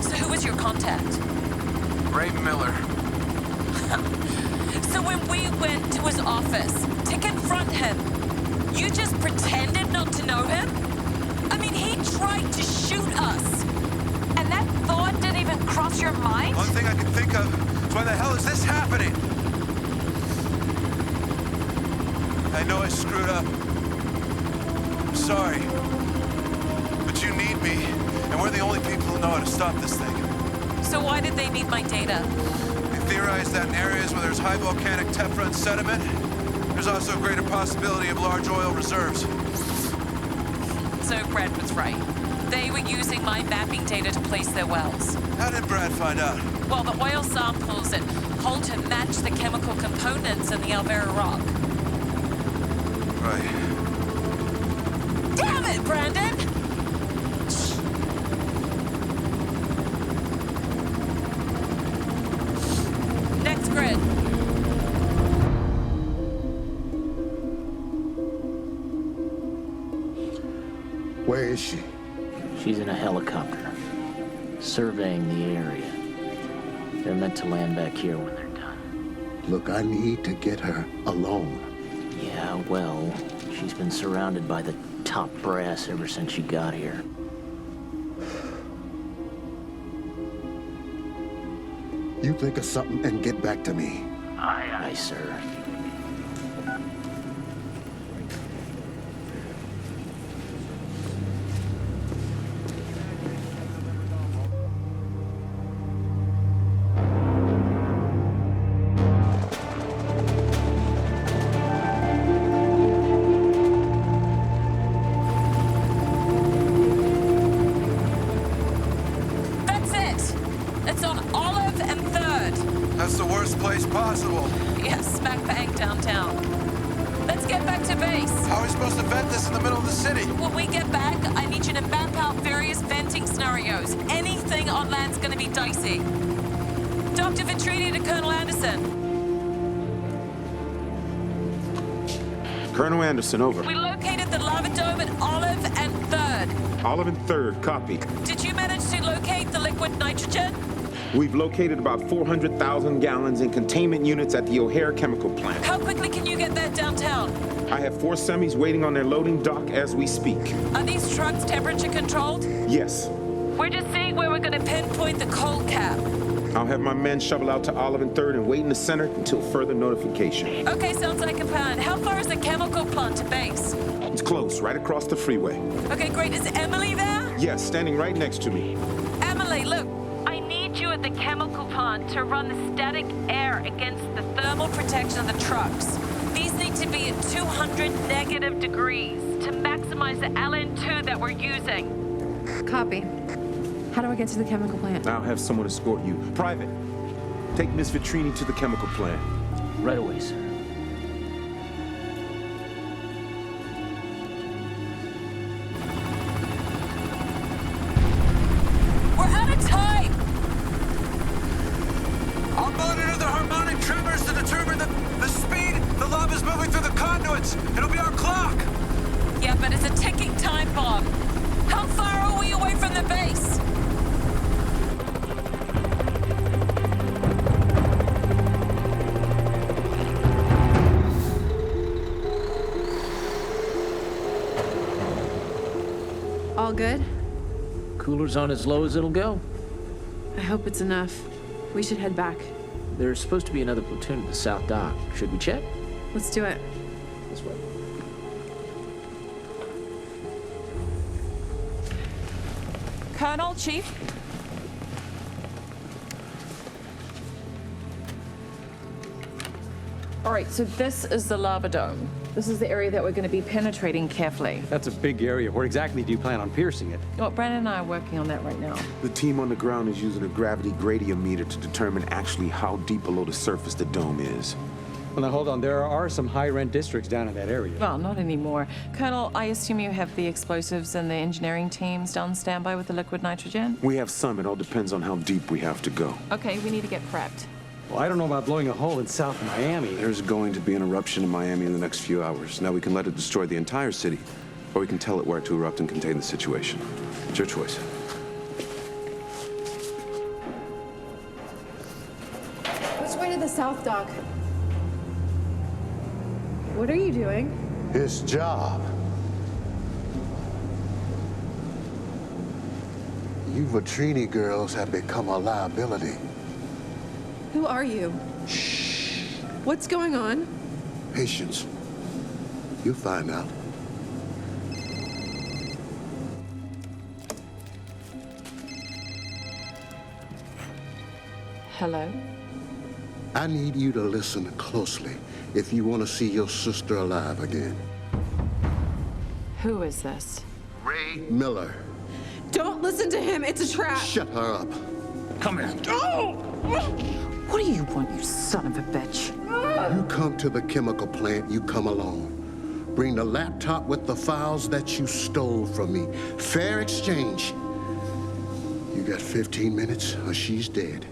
So who was your contact? Ray Miller. So when we went to his office to confront him, you just pretended not to know him? I mean, he tried to shoot us. And that thought didn't even cross your mind? One thing I can think of is why the hell is this happening? I know I screwed up. I'm sorry. But you need me, and we're the only people who know how to stop this thing. So why did they need my data? They theorize that in areas where there's high volcanic tephra and sediment, there's also a greater possibility of large oil reserves. So Brad was right. They were using my mapping data to place their wells. How did Brad find out? Well, the oil samples at Holton matched the chemical components in the Alvera rock. Right. Damn it, Brandon! Next grid. Where is she? She's in a helicopter, surveying the area. They're meant to land back here when they're done. Look, I need to get her alone. Yeah, well, she's been surrounded by the top brass ever since she got here. You think of something and get back to me. Aye, aye, sir. That's it. It's on Olive and 3rd. That's the worst place possible. Yes, smack bang downtown. Let's get back to base. How are we supposed to vent this in the middle of the city? When we get back, I need you to map out various venting scenarios. Anything on land's gonna be dicey. Dr. Vitrini to Colonel Anderson. Colonel Anderson, over. We located the lava dome at Olive and 3rd. Olive and 3rd, copy. Did you manage to locate the liquid nitrogen? We've located about 400,000 gallons in containment units at the O'Hare chemical plant. How quickly can you get that downtown? I have 4 semis waiting on their loading dock as we speak. Are these trucks temperature controlled? Yes. We're just seeing where we're gonna pinpoint the cold cap. I'll have my men shovel out to Olive and 3rd and wait in the center until further notification. Okay, sounds like a plan. How far is the chemical plant to base? It's close, right across the freeway. Okay, great. Is Emily there? Yes, standing right next to me. Emily, look. I need you at the chemical plant to run the static air against the thermal protection of the trucks. These need to be at 200 negative degrees to maximize the LN2 that we're using. Copy. How do I get to the chemical plant? I'll have someone escort you. Private, take Miss Vitrini to the chemical plant. Right away, sir. We're out of time! I'll monitor the harmonic tremors to determine the speed the lava's moving through the conduits. It'll be our clock. Yeah, but it's a ticking time bomb. How far are we away from the base? All good? Cooler's on as low as it'll go. I hope it's enough. We should head back. There's supposed to be another platoon at the South Dock. Should we check? Let's do it. This way. Colonel, Chief. All right, so this is the lava dome. This is the area that we're going to be penetrating carefully. That's a big area. Where exactly do you plan on piercing it? Well, Brandon and I are working on that right now. The team on the ground is using a gravity gradiometer to determine actually how deep below the surface the dome is. Well, now hold on. There are some high-rent districts down in that area. Well, not anymore. Colonel, I assume you have the explosives and the engineering teams on standby with the liquid nitrogen? We have some. It all depends on how deep we have to go. Okay, we need to get prepped. Well, I don't know about blowing a hole in South Miami. There's going to be an eruption in Miami in the next few hours. Now we can let it destroy the entire city, or we can tell it where to erupt and contain the situation. It's your choice. Which way to the South Dock? What are you doing? His job. You Vitrini girls have become a liability. Who are you? Shh. What's going on? Patience. You'll find out. Hello? I need you to listen closely if you want to see your sister alive again. Who is this? Ray Miller. Don't listen to him. It's a trap. Shut her up. Come here. What do you want, you son of a bitch? You come to the chemical plant, you come along. Bring the laptop with the files that you stole from me. Fair exchange. You got 15 minutes or she's dead.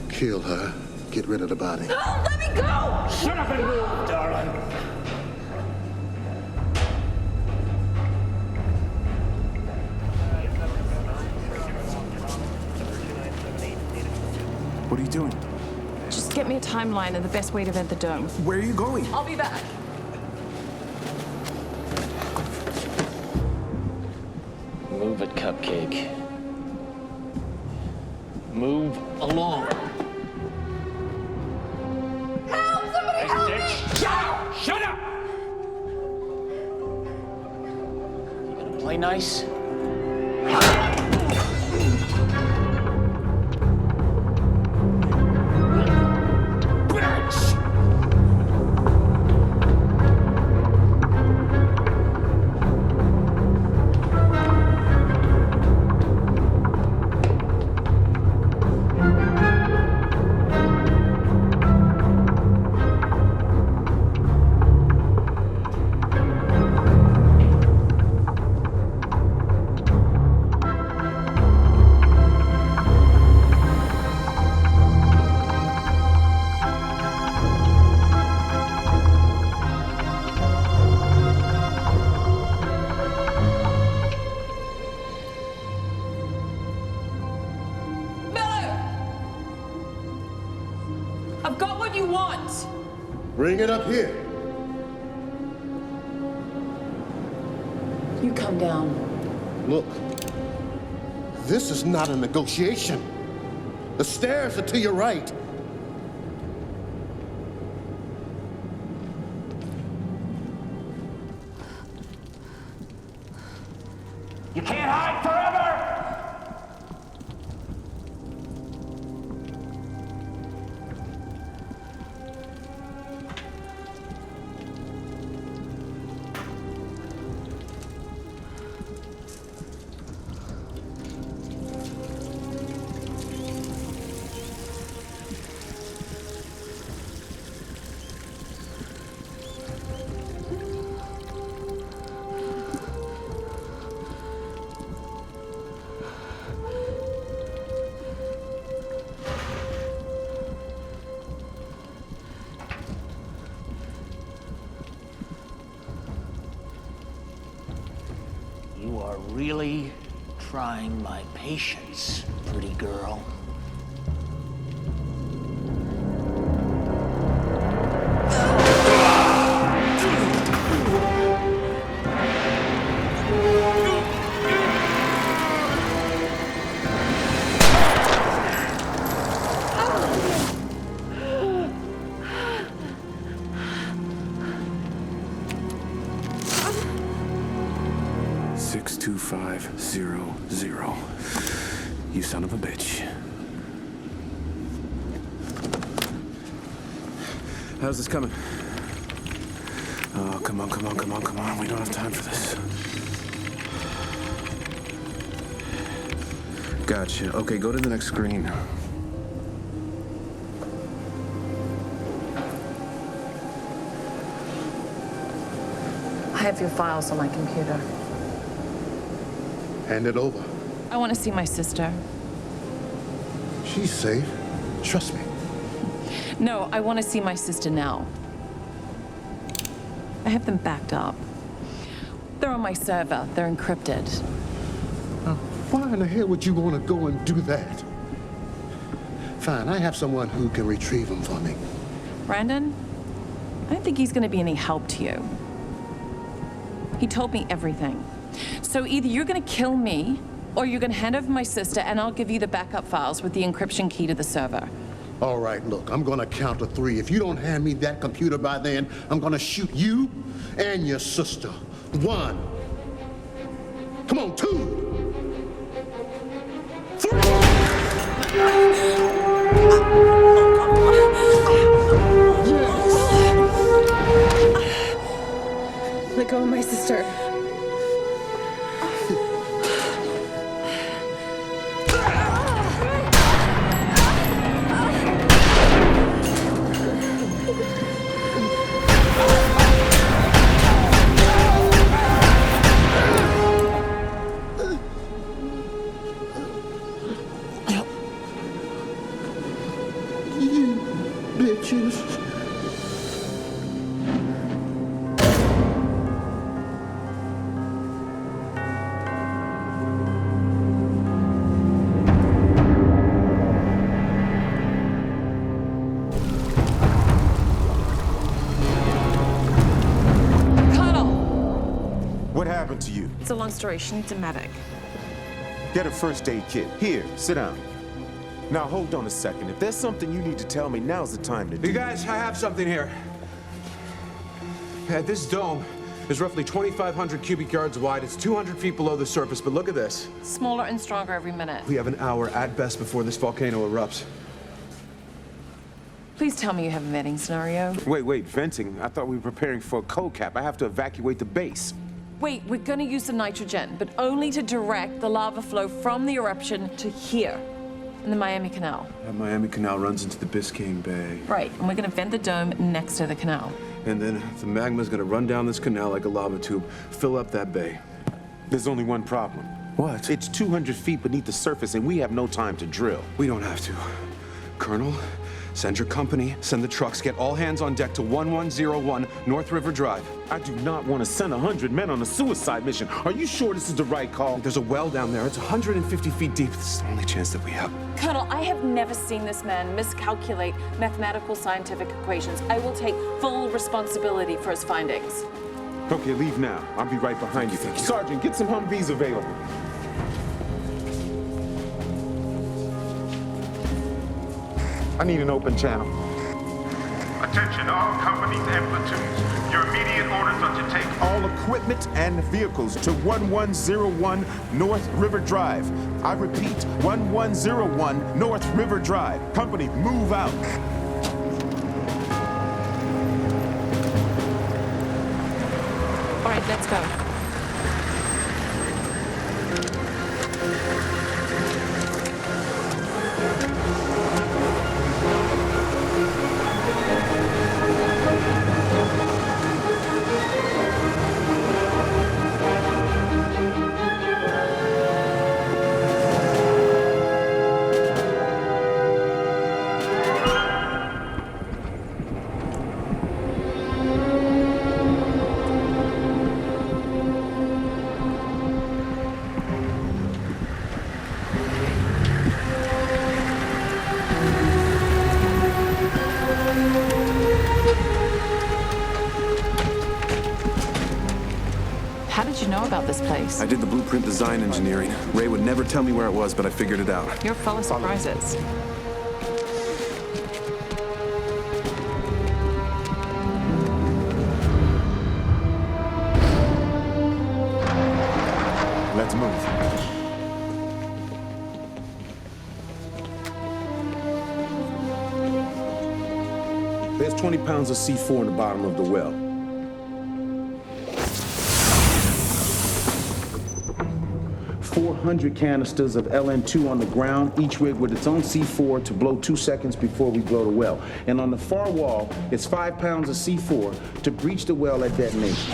Kill her. Get rid of the body. Oh, let me go! Shut up and move, darling. What are you doing? Just get me a timeline and the best way to vent the dome. Where are you going? I'll be back. Move it, Cupcake. Move along. Help! Somebody help me! Shut up! You gonna play nice? I've got what you want. Bring it up here. You come down. Look, this is not a negotiation. The stairs are to your right. You can't hide forever! really trying my patience, pretty girl. You son of a bitch. How's this coming? Oh, come on. We don't have time for this. Gotcha. Okay, go to the next screen. I have your files on my computer. Hand it over. I want to see my sister. She's safe. Trust me. No, I want to see my sister now. I have them backed up. They're on my server. They're encrypted. Now, why in the hell would you want to go and do that? Fine, I have someone who can retrieve them for me. Brandon, I don't think he's going to be any help to you. He told me everything. So either you're going to kill me, or you're going to hand over my sister, and I'll give you the backup files with the encryption key to the server. All right, look, I'm going to count to 3. If you don't hand me that computer by then, I'm going to shoot you and your sister. 1. Come on, 2. 3. Let go of my sister. What happened to you? It's a long story. She needs a medic. Get a first aid kit. Here, sit down. Now, hold on a second. If there's something you need to tell me, now's the time to do it. You guys, I have something here. This dome is roughly 2,500 cubic yards wide. It's 200 feet below the surface, but look at this. Smaller and stronger every minute. We have an hour at best before this volcano erupts. Please tell me you have a venting scenario. Wait, venting? I thought we were preparing for a cold cap. I have to evacuate the base. Wait, we're gonna use the nitrogen, but only to direct the lava flow from the eruption to here, in the Miami Canal. That Miami Canal runs into the Biscayne Bay. Right, and we're gonna vent the dome next to the canal. And then the magma's gonna run down this canal like a lava tube, fill up that bay. There's only one problem. What? It's 200 feet beneath the surface, and we have no time to drill. We don't have to. Colonel, send your company, send the trucks, get all hands on deck to 1101 North River Drive. I do not want to send 100 men on a suicide mission. Are you sure this is the right call? There's a well down there. It's 150 feet deep. This is the only chance that we have. Colonel, I have never seen this man miscalculate mathematical scientific equations. I will take full responsibility for his findings. Okay, leave now. I'll be right behind you. Sergeant, get some Humvees available. I need an open channel. Attention all companies and platoons. Your immediate orders are to take all equipment and vehicles to 1101 North River Drive. I repeat, 1101 North River Drive. Company, move out. All right, let's go. place? I did the blueprint design engineering. Ray would never tell me where it was, but I figured it out. You're full of surprises. Let's move. There's 20 pounds of C4 in the bottom of the well. $400 canisters of LN2 on the ground, each rig with its own C4 to blow 2 seconds before we blow the well. And on the far wall, it's 5 pounds of C4 to breach the well at detonation.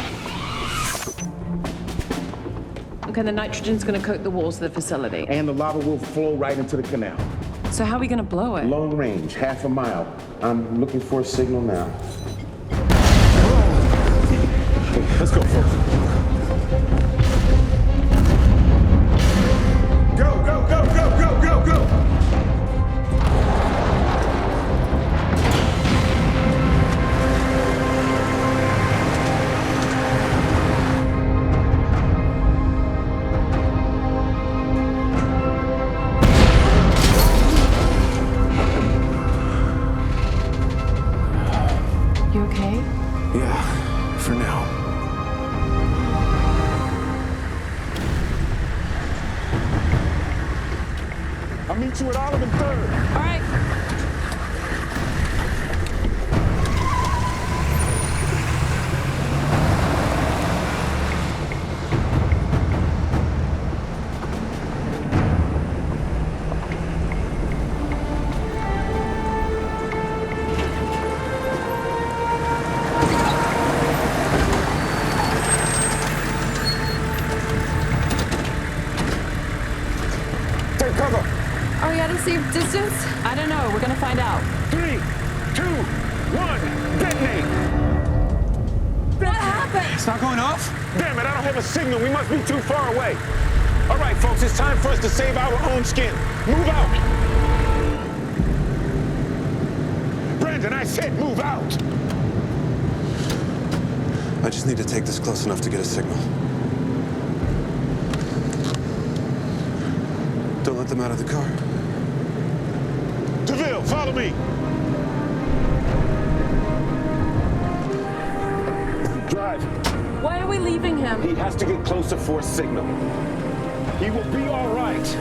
Okay, the nitrogen's gonna coat the walls of the facility. And the lava will flow right into the canal. So how are we gonna blow it? Long range, half a mile. I'm looking for a signal now. Let's go, folks. Go, go, go, go, go, go, go! You okay? Yeah, for now. I'll meet you at Olive and 3rd. All right. Take cover. Are we at a safe distance? I don't know. We're gonna find out. 3, 2, 1, detonate! What happened? It's not going off? Damn it, I don't have a signal. We must be too far away. All right, folks, it's time for us to save our own skin. Move out. Brandon, I said move out. I just need to take this close enough to get a signal. Don't let them out of the car. DeVille, follow me. Drive. Why are we leaving him? He has to get closer for a signal. He will be all right.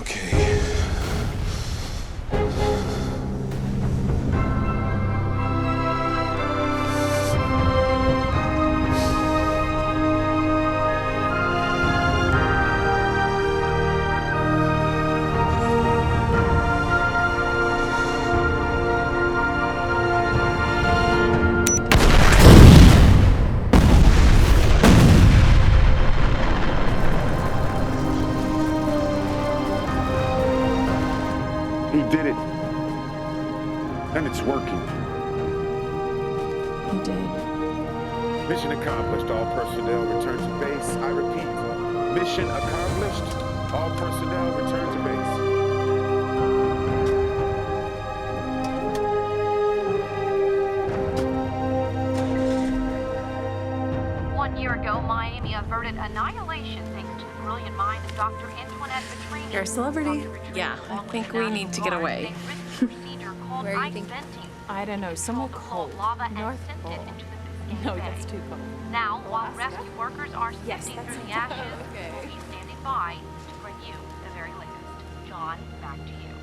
Okay. He did it. And it's working. He did. Mission accomplished. All personnel return to base. I repeat, mission accomplished. All personnel return to base. 1 year ago, Miami averted annihilation thanks to the brilliant mind of Dr. Antoinette Vitrini. You're a celebrity? Yeah, I think we need to get away. Where are you thinking? I don't know, somewhere cold. North Pole. No, that's too cold. Now, while rescue workers are sifting through the ashes, we'll be standing by to bring you the very latest. John, back to you.